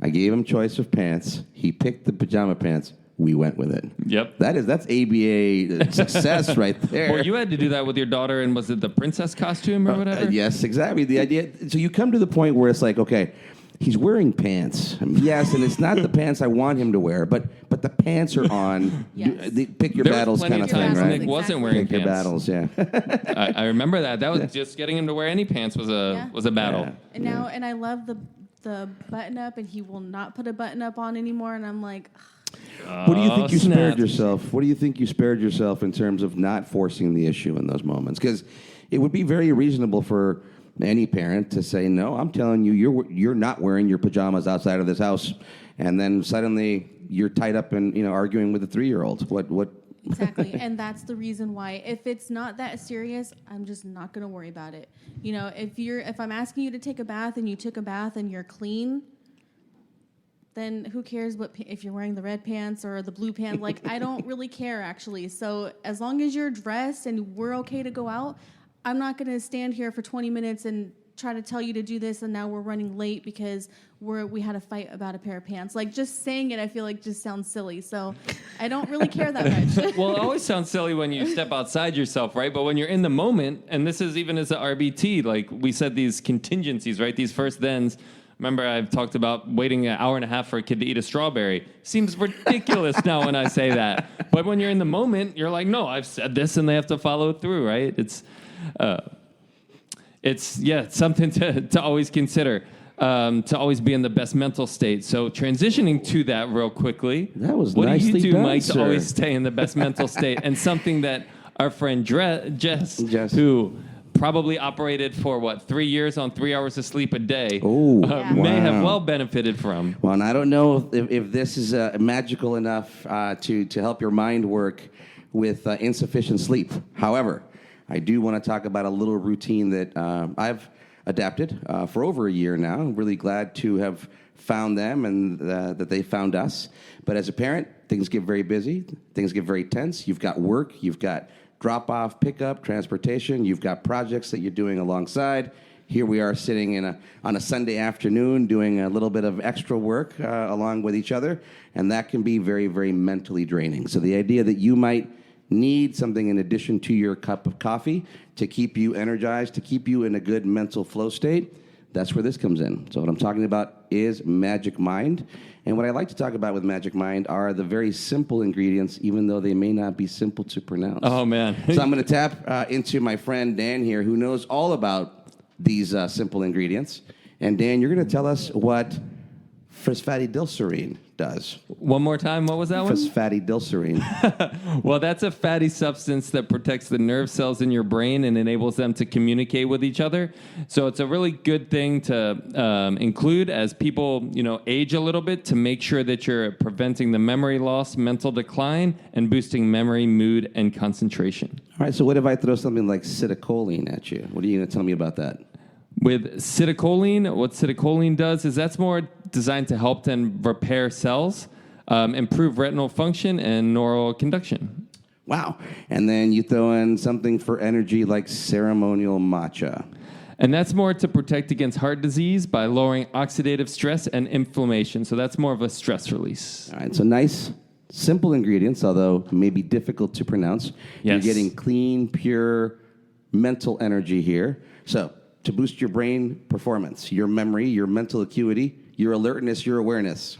Speaker 2: I gave him choice of pants. He picked the pajama pants. We went with it.
Speaker 3: Yep.
Speaker 2: That's ABA success right there.
Speaker 3: Well, you had to do that with your daughter, and was it the princess costume or whatever?
Speaker 2: Yes, exactly. The idea. So you come to the point where it's like, okay, he's wearing pants. Yes, and it's not the pants I want him to wear, but the pants are on.
Speaker 4: Yes.
Speaker 2: Pick your
Speaker 3: There
Speaker 2: battles
Speaker 3: was plenty
Speaker 2: kind of
Speaker 3: of
Speaker 2: thing,
Speaker 3: times
Speaker 2: right?
Speaker 3: Nick wasn't wearing
Speaker 2: Pick your
Speaker 3: pants.
Speaker 2: battles, yeah.
Speaker 3: I remember that. That was just getting him to wear any pants was a battle.
Speaker 2: Yeah.
Speaker 4: And now, and I love the button up, and he will not put a button up on anymore. And I'm like,
Speaker 2: What do you think you
Speaker 3: snap.
Speaker 2: spared yourself? What do you think you spared yourself in terms of not forcing the issue in those moments? Because it would be very reasonable for any parent to say, no, I'm telling you, you're not wearing your pajamas outside of this house. And then suddenly you're tied up and arguing with a 3-year-old. What?
Speaker 4: exactly. And that's the reason why, if it's not that serious, I'm just not going to worry about it. If I'm asking you to take a bath and you took a bath and you're clean, then who cares if you're wearing the red pants or the blue pants? Like, I don't really care, actually. So as long as you're dressed and we're okay to go out, I'm not going to stand here for 20 minutes and try to tell you to do this, and now we're running late because we had a fight about a pair of pants. Like, just saying it, I feel like just sounds silly. So I don't really care that much.
Speaker 3: Well, it always sounds silly when you step outside yourself, right? But when you're in the moment, and this is even as a RBT, like we said, these contingencies, right? These first thens Remember, I've talked about waiting an hour and a half for a kid to eat a strawberry. Seems ridiculous now when I say that. But when you're in the moment, you're like, no, I've said this, and they have to follow through, right? It's something to always consider, to always be in the best mental state. So transitioning to that real quickly.
Speaker 2: That was
Speaker 3: what
Speaker 2: nicely
Speaker 3: do you do,
Speaker 2: done,
Speaker 3: Mike,
Speaker 2: sir.
Speaker 3: to always stay in the best mental state? And something that our friend Jess,
Speaker 2: Jess.
Speaker 3: who probably operated for 3 years on 3 hours of sleep a day, may have well benefited from.
Speaker 2: Well, and I don't know if this is magical enough to help your mind work with insufficient sleep. However, I do want to talk about a little routine that I've adapted for over a year now. I'm really glad to have found them and that they found us. But as a parent, things get very busy. Things get very tense. You've got work. You've got drop-off, pickup, transportation. You've got projects that you're doing alongside. Here we are sitting on a Sunday afternoon doing a little bit of extra work along with each other, and that can be very, very mentally draining. So the idea that you might need something in addition to your cup of coffee to keep you energized, to keep you in a good mental flow state, that's where this comes in. So what I'm talking about is Magic Mind. And what I like to talk about with Magic Mind are the very simple ingredients, even though they may not be simple to pronounce.
Speaker 3: Oh, man.
Speaker 2: So I'm going to tap into my friend Dan here, who knows all about these simple ingredients. And Dan, you're going to tell us what phosphatidylserine does.
Speaker 3: One more time, what was that one?
Speaker 2: Phosphatidylserine.
Speaker 3: Well, that's a fatty substance that protects the nerve cells in your brain and enables them to communicate with each other. So it's a really good thing to include as people, age a little bit, to make sure that you're preventing the memory loss, mental decline, and boosting memory, mood, and concentration.
Speaker 2: All right, so what if I throw something like citicoline at you? What are you going to tell me about that?
Speaker 3: With citicoline, what citicoline does is that's more designed to help and repair cells, improve retinal function, and neural conduction.
Speaker 2: Wow. And then you throw in something for energy like ceremonial matcha.
Speaker 3: And that's more to protect against heart disease by lowering oxidative stress and inflammation. So that's more of a stress release.
Speaker 2: All right, so nice, simple ingredients, although maybe difficult to pronounce. You're
Speaker 3: Yes.
Speaker 2: getting clean, pure mental energy here. So to boost your brain performance, your memory, your mental acuity, your alertness, your awareness,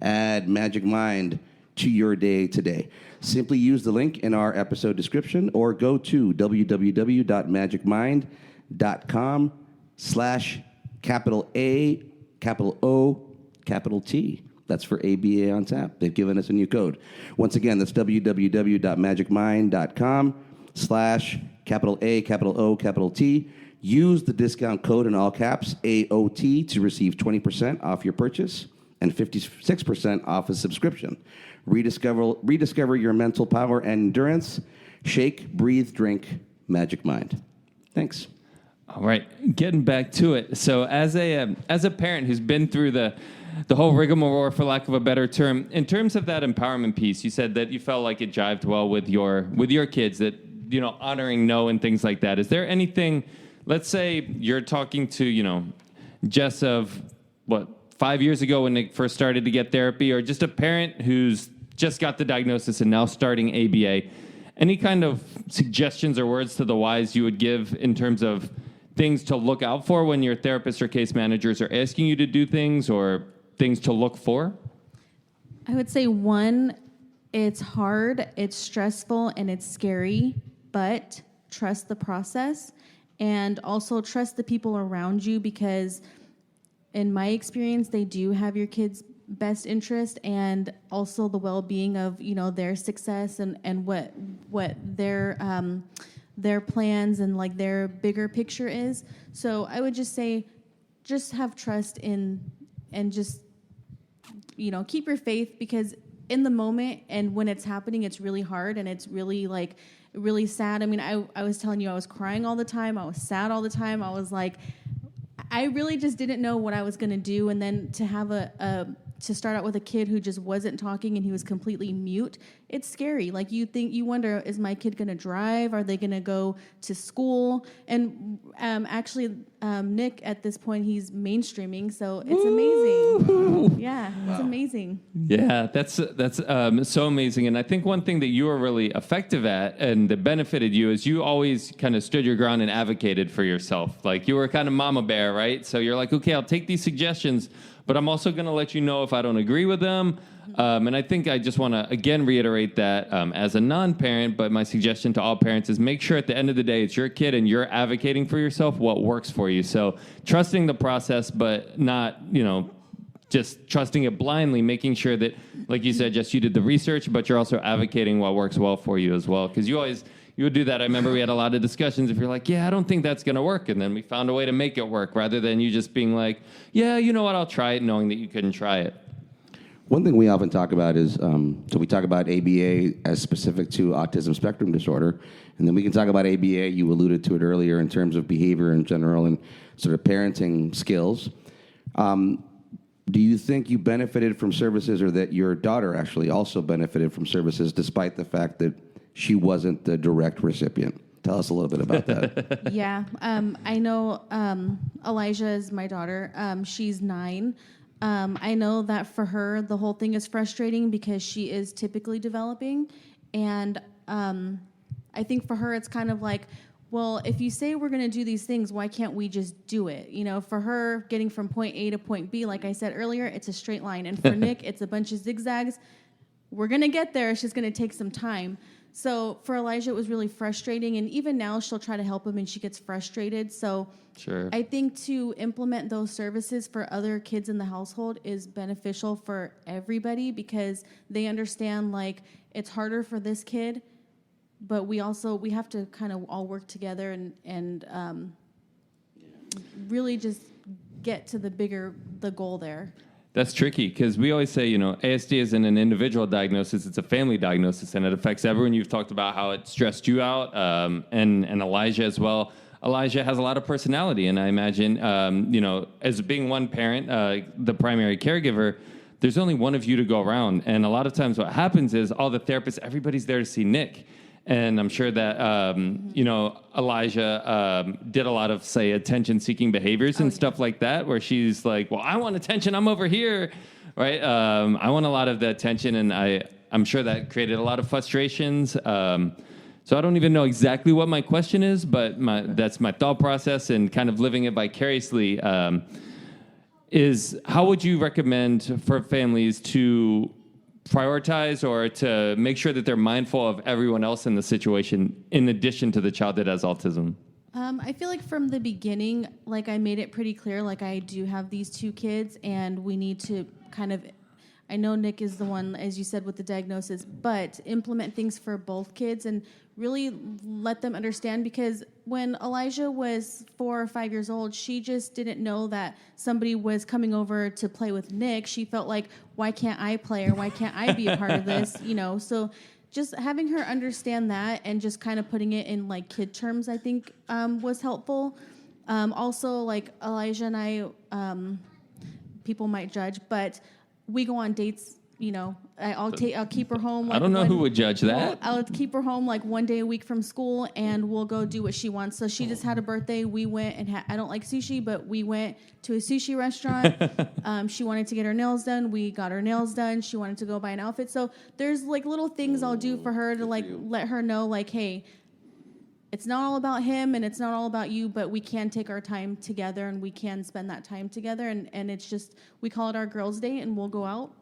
Speaker 2: add Magic Mind to your day today. Simply use the link in our episode description or go to www.magicmind.com/A, That's for ABA on tap. They've given us a new code. Once again, that's www.magicmind.com/A, Use the discount code in all caps, AOT, to receive 20% off your purchase and 56% off a subscription. Rediscover your mental power and endurance. Shake, breathe, drink, Magic Mind. Thanks.
Speaker 3: All right, getting back to it. So as a parent who's been through the whole rigmarole, for lack of a better term, in terms of that empowerment piece, you said that you felt like it jived well with your kids, that honoring no and things like that. Is there anything? Let's say you're talking to Jess of 5 years ago when they first started to get therapy, or just a parent who's just got the diagnosis and now starting ABA. Any kind of suggestions or words to the wise you would give in terms of things to look out for when your therapists or case managers are asking you to do things, or things to look for?
Speaker 4: I would say, one, it's hard, it's stressful, and it's scary, but trust the process, and also trust the people around you, because in my experience, they do have your kids' best interest, and also the well-being of their success and what their plans and like their bigger picture is. So I would just say, just have trust in, and just keep your faith, because in the moment and when it's happening, it's really hard and it's really really sad. I mean, I was telling you, I was crying all the time. I was sad all the time. I was like, I really just didn't know what I was going to do. And then to have a to start out with a kid who just wasn't talking and he was completely mute, it's scary. Like you wonder, is my kid going to drive? Are they going to go to school? And actually, Nick at this point, he's mainstreaming, so it's amazing. Yeah, it's amazing.
Speaker 3: Yeah, that's so amazing. And I think one thing that you were really effective at and that benefited you is you always kind of stood your ground and advocated for yourself. Like you were kind of mama bear, right? So you're like, okay, I'll take these suggestions, but I'm also going to let you know if I don't agree with them. And I think I just want to, again, reiterate that as a non-parent, but my suggestion to all parents is make sure at the end of the day it's your kid and you're advocating for yourself what works for you. So trusting the process, but not, just trusting it blindly, making sure that, like you said, Jess, you did the research, but you're also advocating what works well for you as well. Because you would do that. I remember we had a lot of discussions if you're like, yeah, I don't think that's going to work. And then we found a way to make it work rather than you just being like, yeah, you know what, I'll try it, knowing that you couldn't try it.
Speaker 2: One thing we often talk about is, so we talk about ABA as specific to autism spectrum disorder, and then we can talk about ABA, you alluded to it earlier, in terms of behavior in general and sort of parenting skills. Do you think you benefited from services, or that your daughter actually also benefited from services despite the fact that she wasn't the direct recipient? Tell us a little bit about that.
Speaker 4: Yeah, I know Elijah is my daughter. She's 9. I know that for her, the whole thing is frustrating because she is typically developing. And I think for her, it's kind of like, well, if you say we're going to do these things, why can't we just do it? For her, getting from point A to point B, like I said earlier, it's a straight line. And for Nick, it's a bunch of zigzags. We're going to get there. It's just going to take some time. So for Elijah, it was really frustrating. And even now, she'll try to help him and she gets frustrated. So
Speaker 3: sure.
Speaker 4: I think to implement those services for other kids in the household is beneficial for everybody because they understand, like, it's harder for this kid, but we have to kind of all work together and really just get to the goal there.
Speaker 3: That's tricky because we always say, ASD isn't an individual diagnosis, it's a family diagnosis, and it affects everyone. You've talked about how it stressed you out, and Elijah as well. Elijah has a lot of personality, and I imagine, as being one parent, the primary caregiver, there's only one of you to go around. And a lot of times what happens is all the therapists, everybody's there to see Nick. And I'm sure that, Elijah did a lot of, say, attention-seeking behaviors and stuff like that, where she's like, well, I want attention, I'm over here, right? I want a lot of the attention, and I'm sure that created a lot of frustrations. So I don't even know exactly what my question is, but that's my thought process, and kind of living it vicariously is how would you recommend for families to prioritize or to make sure that they're mindful of everyone else in the situation in addition to the child that has autism?
Speaker 4: I feel like from the beginning, like I made it pretty clear, like I do have these 2 kids and we need to kind of, I know Nick is the one, as you said, with the diagnosis, but implement things for both kids and really let them understand, because when Elijah was 4 or 5 years old, she just didn't know that somebody was coming over to play with Nick. She felt like, why can't I play, or why can't I be a part of this? So just having her understand that and just kind of putting it in like kid terms, I think was helpful. Also, like Elijah and I, people might judge, but we go on dates. I'll keep her home.
Speaker 3: I don't know who would judge that.
Speaker 4: I'll keep her home like one day a week from school, and we'll go do what she wants. So she just had a birthday. We went and I don't like sushi, but we went to a sushi restaurant. She wanted to get her nails done. We got her nails done. She wanted to go buy an outfit. So there's like little things I'll do for her to like let her know, like, hey, it's not all about him and it's not all about you, but we can take our time together and we can spend that time together. And it's just, we call it our girls' day, and we'll go out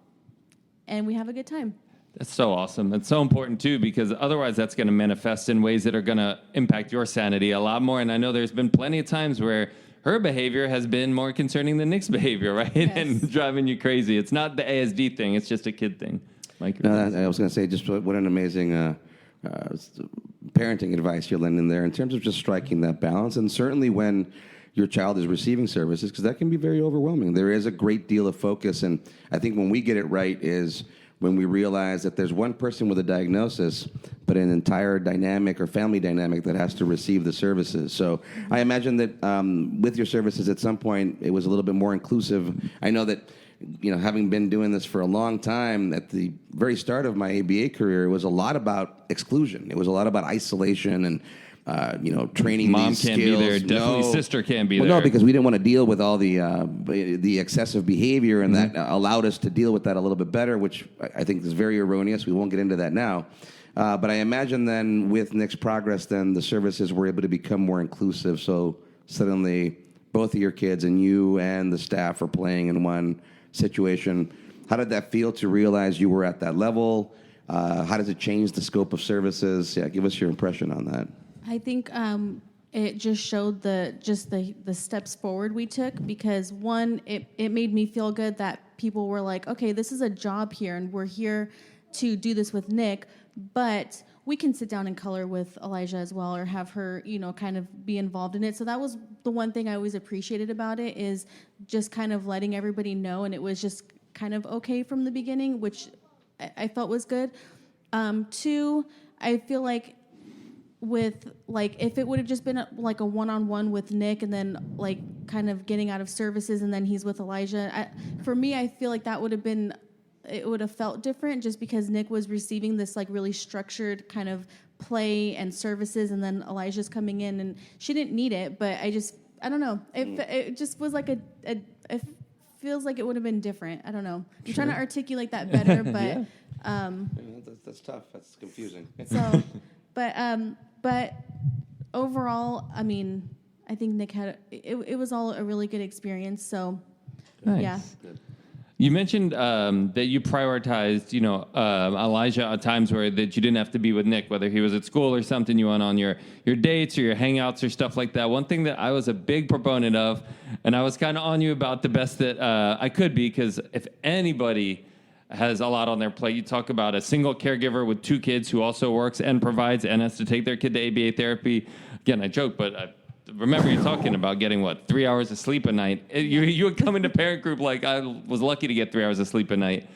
Speaker 4: and we have a good time.
Speaker 3: That's so awesome. It's so important, too, because otherwise that's going to manifest in ways that are going to impact your sanity a lot more. And I know there's been plenty of times where her behavior has been more concerning than Nick's behavior, right?
Speaker 4: Yes.
Speaker 3: And driving you crazy. It's not the ASD thing. It's just a kid thing. Mike?
Speaker 2: No, I was going to say, just what an amazing parenting advice you're lending there in terms of just striking that balance. And certainly when your child is receiving services, because that can be very overwhelming. There is a great deal of focus, and I think when we get it right is when we realize that there's one person with a diagnosis, but an entire dynamic or family dynamic that has to receive the services. So I imagine that with your services at some point, it was a little bit more inclusive. I know that having been doing this for a long time, at the very start of my ABA career, it was a lot about exclusion. It was a lot about isolation and training
Speaker 3: Mom
Speaker 2: these
Speaker 3: can't
Speaker 2: skills.
Speaker 3: be there. Definitely sister can't be
Speaker 2: well,
Speaker 3: there.
Speaker 2: No, because we didn't want to deal with all the excessive behavior, and that allowed us to deal with that a little bit better, which I think is very erroneous. We won't get into that now. But I imagine then with Nick's progress, then the services were able to become more inclusive. So suddenly both of your kids and you and the staff are playing in one situation. How did that feel to realize you were at that level? How does it change the scope of services? Yeah, give us your impression on that.
Speaker 4: I think it just showed the steps forward we took, because one, it made me feel good that people were like, okay, this is a job here and we're here to do this with Nick, but we can sit down and color with Elijah as well, or have her, kind of be involved in it. So that was the one thing I always appreciated about it, is just kind of letting everybody know, and it was just kind of okay from the beginning, which I felt was good. Two, I feel like if it would have just been a one-on-one with Nick, and then kind of getting out of services, and then he's with Elijah, for me, I feel like it would have felt different, just because Nick was receiving this really structured kind of play and services, and then Elijah's coming in, and she didn't need it, but I don't know. It just was it feels like it would have been different. I don't know. I'm trying to articulate that better, but
Speaker 2: that's tough. That's confusing.
Speaker 4: So, but overall, I mean, I think Nick it was all a really good experience. So,
Speaker 3: nice.
Speaker 4: Yeah.
Speaker 2: Good.
Speaker 3: You mentioned that you prioritized, Elijah at times that you didn't have to be with Nick, whether he was at school or something. You went on your dates or your hangouts or stuff like that. One thing that I was a big proponent of, and I was kind of on you about the best that I could be, because if anybody has a lot on their plate, you talk about a single caregiver with 2 kids who also works and provides and has to take their kid to ABA therapy. Again, I joke, but remember you talking about getting 3 hours of sleep a night. You would come into parent group like I was lucky to get 3 hours of sleep a night.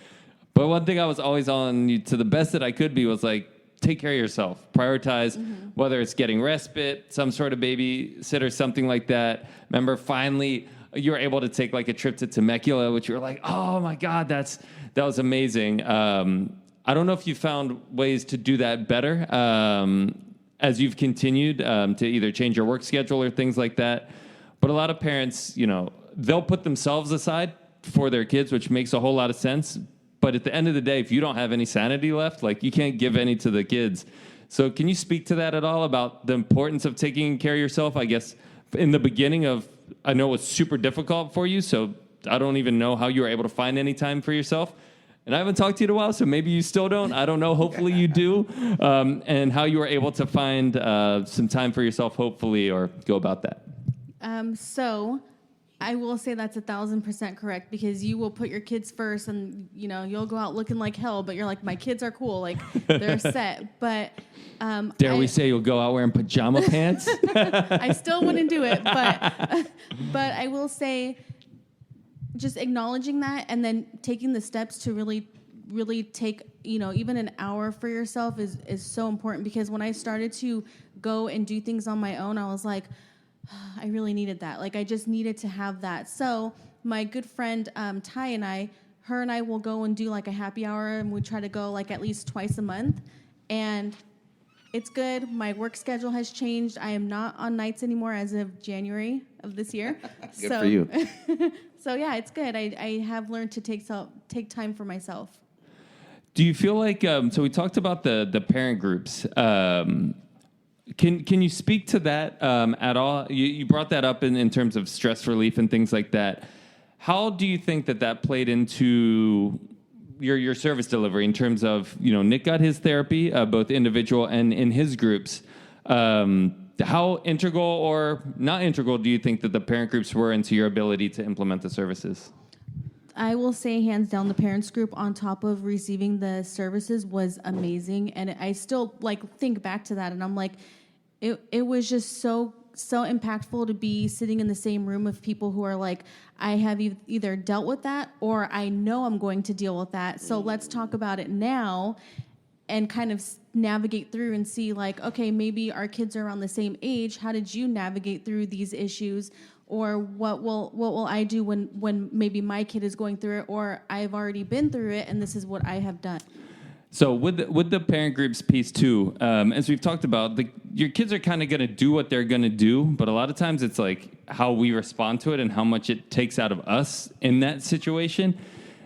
Speaker 3: But one thing I was always on you to the best that I could be was take care of yourself. Prioritize, whether it's getting respite, some sort of babysitter, something like that. Remember, finally, you were able to take a trip to Temecula, which you were like, oh my God, that was amazing. I don't know if you found ways to do that better as you've continued to either change your work schedule or things like that. But a lot of parents, they'll put themselves aside for their kids, which makes a whole lot of sense. But at the end of the day, if you don't have any sanity left, you can't give any to the kids. So can you speak to that at all, about the importance of taking care of yourself? I guess in the beginning I know it was super difficult for you, so I don't even know how you were able to find any time for yourself. And I haven't talked to you in a while, so maybe you still don't. I don't know. Hopefully you do. And how you were able to find some time for yourself, hopefully, or go about that.
Speaker 4: So I will say that's 1,000% correct, because you will put your kids first, and you'll go out looking like hell, but you're like, my kids are cool, they're set. But
Speaker 3: dare we say you'll go out wearing pajama pants?
Speaker 4: I still wouldn't do it, but I will say, just acknowledging that, and then taking the steps to really take, even an hour for yourself is so important, because when I started to go and do things on my own, I was like, I really needed that. I just needed to have that. So my good friend Ty and her and I will go and do a happy hour, and we try to go at least twice a month. And it's good. My work schedule has changed. I am not on nights anymore as of January of this year.
Speaker 2: Good for you.
Speaker 4: So yeah, it's good. I have learned to take time for myself.
Speaker 3: Do you feel like, so we talked about the parent groups. Can you speak to that at all? You brought that up in terms of stress relief and things like that. How do you think that played into your service delivery in terms of, Nick got his therapy, both individual and in his groups. How integral or not integral do you think that the parent groups were into your ability to implement the services?
Speaker 4: I will say hands down, the parents group on top of receiving the services was amazing. And I still think back to that, and I'm like, it was just so impactful to be sitting in the same room of people who are like, I have either dealt with that or I know I'm going to deal with that. So let's talk about it now and kind of navigate through and see okay, maybe our kids are around the same age. How did you navigate through these issues? or what will I do when maybe my kid is going through it, or I've already been through it and this is what I have done.
Speaker 3: So with the parent groups piece too, as we've talked about, your kids are kind of going to do what they're going to do, but a lot of times it's like how we respond to it and how much it takes out of us in that situation.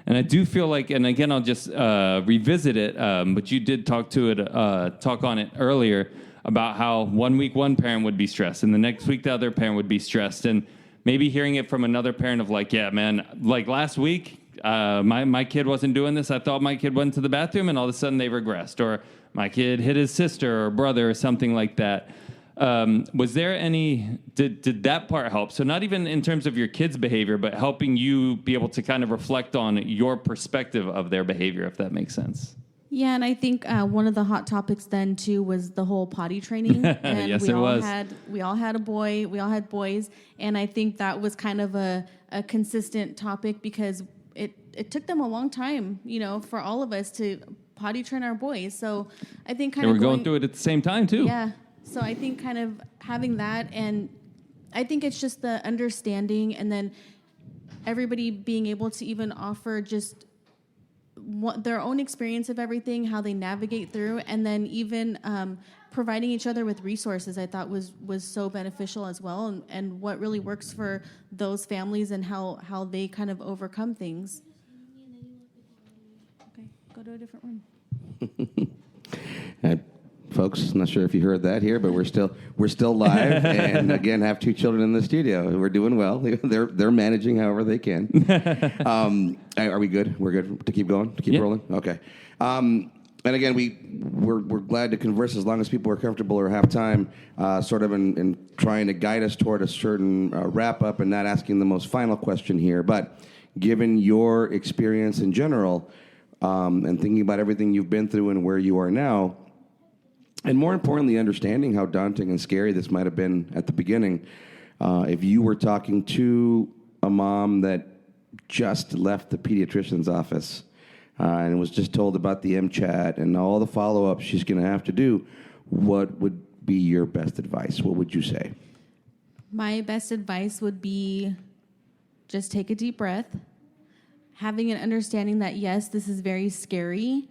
Speaker 3: And I do feel like, and again, I'll just revisit it, but you did talk on it earlier about how 1 week one parent would be stressed and the next week the other parent would be stressed. And maybe hearing it from another parent of like, yeah, man, like last week, my kid wasn't doing this. I thought my kid went to the bathroom and all of a sudden they regressed. Or my kid hit his sister or brother or something like that. Was there any, did that part help? So not even in terms of your kids' behavior, but helping you be able to kind of reflect on your perspective of their behavior, if that makes sense.
Speaker 4: Yeah, and I think one of the hot topics then too was the whole potty training. And
Speaker 3: yes,
Speaker 4: we
Speaker 3: was.
Speaker 4: We all had boys, and I think that was kind of a consistent topic because it took them a long time, for all of us to potty train our boys. So I think kind of
Speaker 3: we're going through it at the same time too.
Speaker 4: Yeah. So I think kind of having that, and I think it's just the understanding, and then everybody being able to even offer just their own experience of everything, how they navigate through, and then even providing each other with resources, I thought was so beneficial as well, and what really works for those families and how they kind of overcome things. Okay, go to a different room.
Speaker 2: Folks, not sure if you heard that here, but we're still live, and again have two children in the studio. We're doing well. They're managing however they can. Are we good? We're good to keep going, to keep rolling. Okay. And again, we're glad to converse as long as people are comfortable or have time, sort of in trying to guide us toward a certain wrap up, and not asking the most final question here. But given your experience in general, and thinking about everything you've been through and where you are now. And more importantly, understanding how daunting and scary this might have been at the beginning. If you were talking to a mom that just left the pediatrician's office and was just told about the MCHAT and all the follow-up she's going to have to do, what would be your best advice? What would you say?
Speaker 4: My best advice would be just take a deep breath, having an understanding that, yes, this is very scary,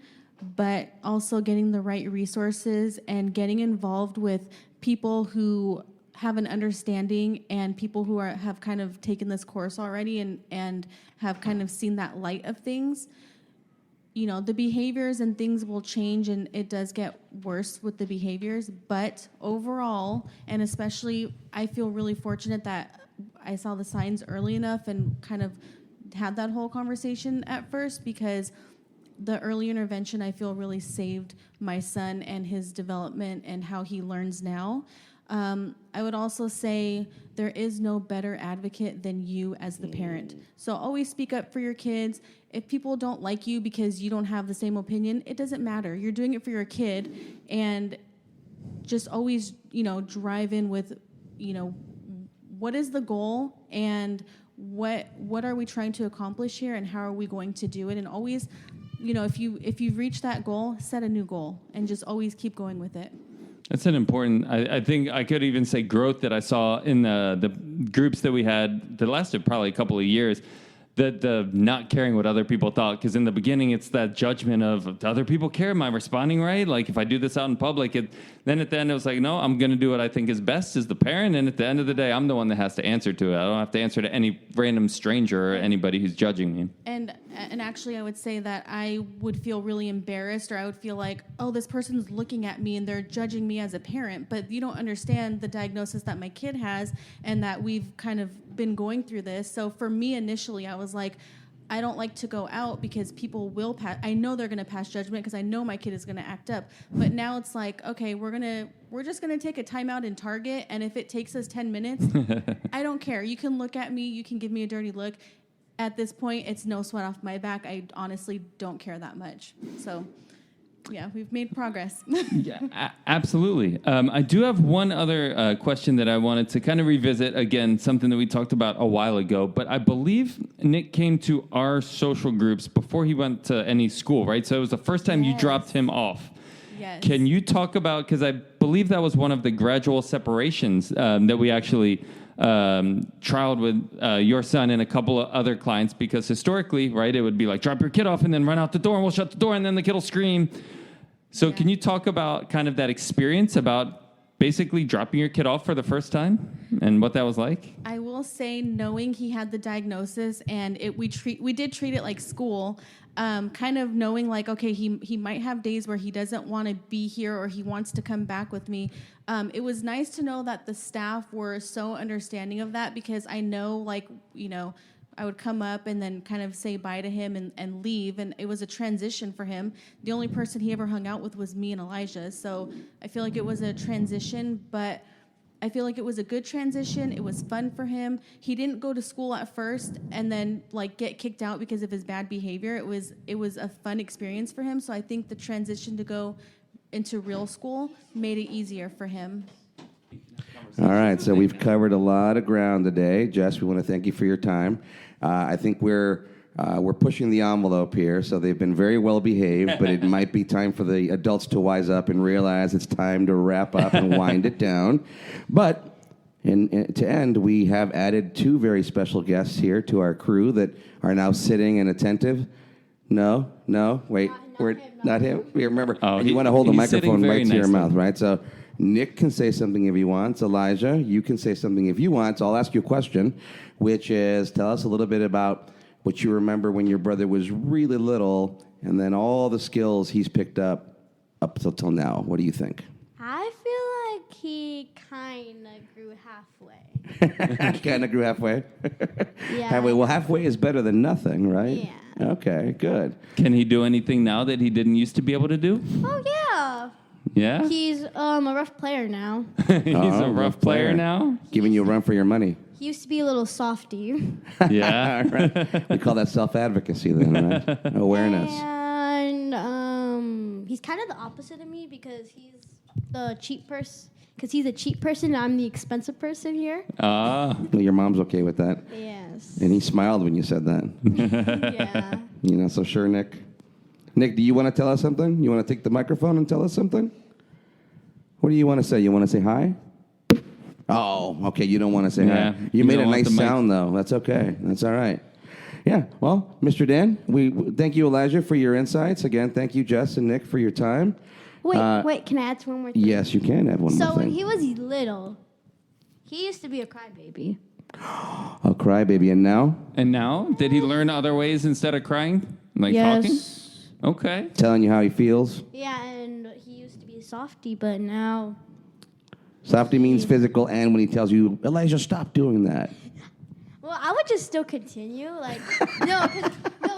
Speaker 4: but also getting the right resources and getting involved with people who have an understanding and people who have kind of taken this course already and have kind of seen that light of things. The behaviors and things will change, and it does get worse with the behaviors, but overall, and especially I feel really fortunate that I saw the signs early enough and kind of had that whole conversation at first, because the early intervention, I feel, really saved my son and his development and how he learns now. I would also say there is no better advocate than you as the parent. So always speak up for your kids. If people don't like you because you don't have the same opinion, it doesn't matter. You're doing it for your kid, and just always, drive in with, what is the goal and what are we trying to accomplish here and how are we going to do it? And always, if you've reached that goal, set a new goal and just always keep going with it.
Speaker 3: That's an important, I think I could even say growth that I saw in the groups that we had that lasted probably a couple of years, the not caring what other people thought. Because in the beginning, it's that judgment of, do other people care? Am I responding right? Like if I do this out in public, then at the end it was like, no, I'm going to do what I think is best as the parent. And at the end of the day, I'm the one that has to answer to it. I don't have to answer to any random stranger or anybody who's judging me.
Speaker 4: And actually, I would say that I would feel really embarrassed, or I would feel like, oh, this person's looking at me and they're judging me as a parent, but you don't understand the diagnosis that my kid has and that we've kind of been going through this. So for me, initially, I was like, I don't like to go out because people will pass. I know they're going to pass judgment because I know my kid is going to act up. But now it's like, okay, we're just going to take a timeout in Target, and if it takes us 10 minutes, I don't care. You can look at me, you can give me a dirty look. At this point, it's no sweat off my back. I honestly don't care that much. So, yeah, we've made progress.
Speaker 3: Yeah, absolutely. I do have one other question that I wanted to kind of revisit. Again, something that we talked about a while ago. But I believe Nick came to our social groups before he went to any school, right? So it was the first time you dropped him off.
Speaker 4: Yes.
Speaker 3: Can you talk about, because I believe that was one of the gradual separations that we actually trialed with your son and a couple of other clients because historically, right, it would be like drop your kid off and then run out the door and we'll shut the door and then the kid will scream. So can you talk about kind of that experience about basically dropping your kid off for the first time and what that was like?
Speaker 4: I will say, knowing he had the diagnosis and we did treat it like school, kind of knowing like, okay, he might have days where he doesn't want to be here or he wants to come back with me. It was nice to know that the staff were so understanding of that, because I know, like, you know, I would come up and then kind of say bye to him and leave, and it was a transition for him. The only person he ever hung out with was me and Elijah, so I feel like it was a transition, but I feel like it was a good transition. It was fun for him. He didn't go to school at first and then like get kicked out because of his bad behavior. It was a fun experience for him, so I think the transition to go into real school made it easier for him.
Speaker 2: All right, so we've covered a lot of ground today. Jess, we want to thank you for your time. I think we're pushing the envelope here, so they've been very well behaved, but it might be time for the adults to wise up and realize it's time to wrap up and wind it down. But to end, we have added 2 very special guests here to our crew that are now sitting and attentive. No, wait, not him. We remember, you want to hold the microphone right to your mouth, right? So Nick can say something if he wants. Elijah, you can say something if you want. So I'll ask you a question, which is, tell us a little bit about what you remember when your brother was really little, and then all the skills he's picked up till now. What do you think?
Speaker 5: I feel like he kind of grew halfway.
Speaker 2: Kind of grew halfway?
Speaker 5: Yeah.
Speaker 2: Halfway. Well, halfway is better than nothing, right?
Speaker 5: Yeah.
Speaker 2: Okay, good.
Speaker 3: Can he do anything now that he didn't used to be able to do?
Speaker 5: Oh, yeah.
Speaker 3: Yeah?
Speaker 5: He's a rough player now.
Speaker 3: He's a rough player now?
Speaker 2: Giving you a run for your money.
Speaker 5: He used to be a little softy.
Speaker 3: Yeah.
Speaker 2: Right. We call that self-advocacy then, right? Awareness.
Speaker 5: And he's kind of the opposite of me because he's the cheap person. Because he's a cheap person, and I'm the expensive person here.
Speaker 3: Ah.
Speaker 2: Well, your mom's okay with that.
Speaker 5: Yes.
Speaker 2: And he smiled when you said that.
Speaker 5: Yeah.
Speaker 2: You know, so sure, Nick. Nick, do you want to tell us something? You want to take the microphone and tell us something? What do you want to say? You want to say hi? Oh, okay. You don't want to say hi. You made a nice sound, though. That's okay. That's all right. Yeah. Well, Mr. Dan, we thank you, Elijah, for your insights. Again, thank you, Jess and Nick, for your time.
Speaker 5: Wait. Can I add one more thing?
Speaker 2: Yes, you can add one more thing.
Speaker 5: So when he was little, he used to be a crybaby.
Speaker 2: A crybaby. And now?
Speaker 3: And now? Did he learn other ways instead of crying? Like talking? Okay.
Speaker 2: Telling you how he feels?
Speaker 5: Yeah, and he used to be a softie, but now...
Speaker 2: Softy means physical, and when he tells you, Elijah, stop doing that.
Speaker 5: Well, I would just still continue. Like,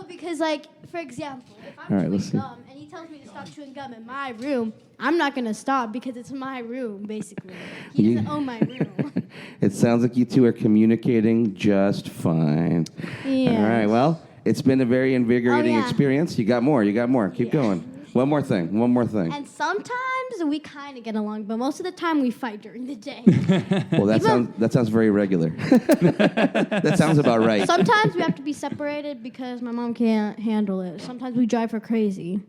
Speaker 5: because, like, for example, if I'm chewing gum and he tells me to stop chewing gum in my room, I'm not going to stop because it's my room, basically. He doesn't own my room.
Speaker 2: It sounds like you two are communicating just fine.
Speaker 5: Yeah.
Speaker 2: All right, well, it's been a very invigorating experience. You got more. Keep going. One more thing.
Speaker 5: And sometimes we kind of get along, but most of the time we fight during the day.
Speaker 2: Well, that sounds very regular. That sounds about right.
Speaker 5: Sometimes we have to be separated because my mom can't handle it. Sometimes we drive her crazy.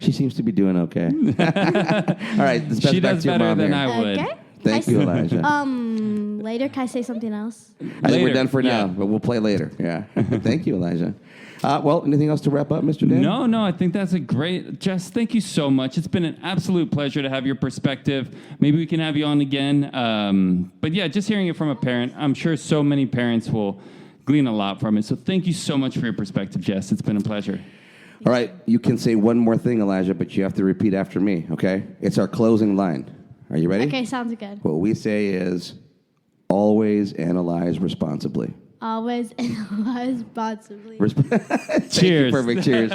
Speaker 2: She seems to be doing okay. All right,
Speaker 3: she does better than I would.
Speaker 5: Okay.
Speaker 2: Thank you, Elijah.
Speaker 5: Later, can I say something else?
Speaker 2: I think we're done for now, but we'll play later. Yeah. Thank you, Elijah. Well, anything else to wrap up, Mr. Dan?
Speaker 3: No, I think that's a great... Jess, thank you so much. It's been an absolute pleasure to have your perspective. Maybe we can have you on again. But yeah, just hearing it from a parent, I'm sure so many parents will glean a lot from it. So thank you so much for your perspective, Jess. It's been a pleasure.
Speaker 2: All right, you can say one more thing, Elijah, but you have to repeat after me, okay? It's our closing line. Are you ready?
Speaker 5: Okay, sounds good.
Speaker 2: What we say is, always analyze responsibly.
Speaker 5: Always analyze responsibly.
Speaker 3: Cheers.
Speaker 2: Perfect. Cheers.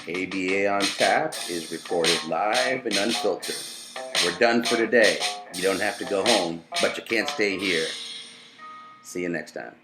Speaker 2: ABA on Tap is recorded live and unfiltered. We're done for today. You don't have to go home, but you can't stay here. See you next time.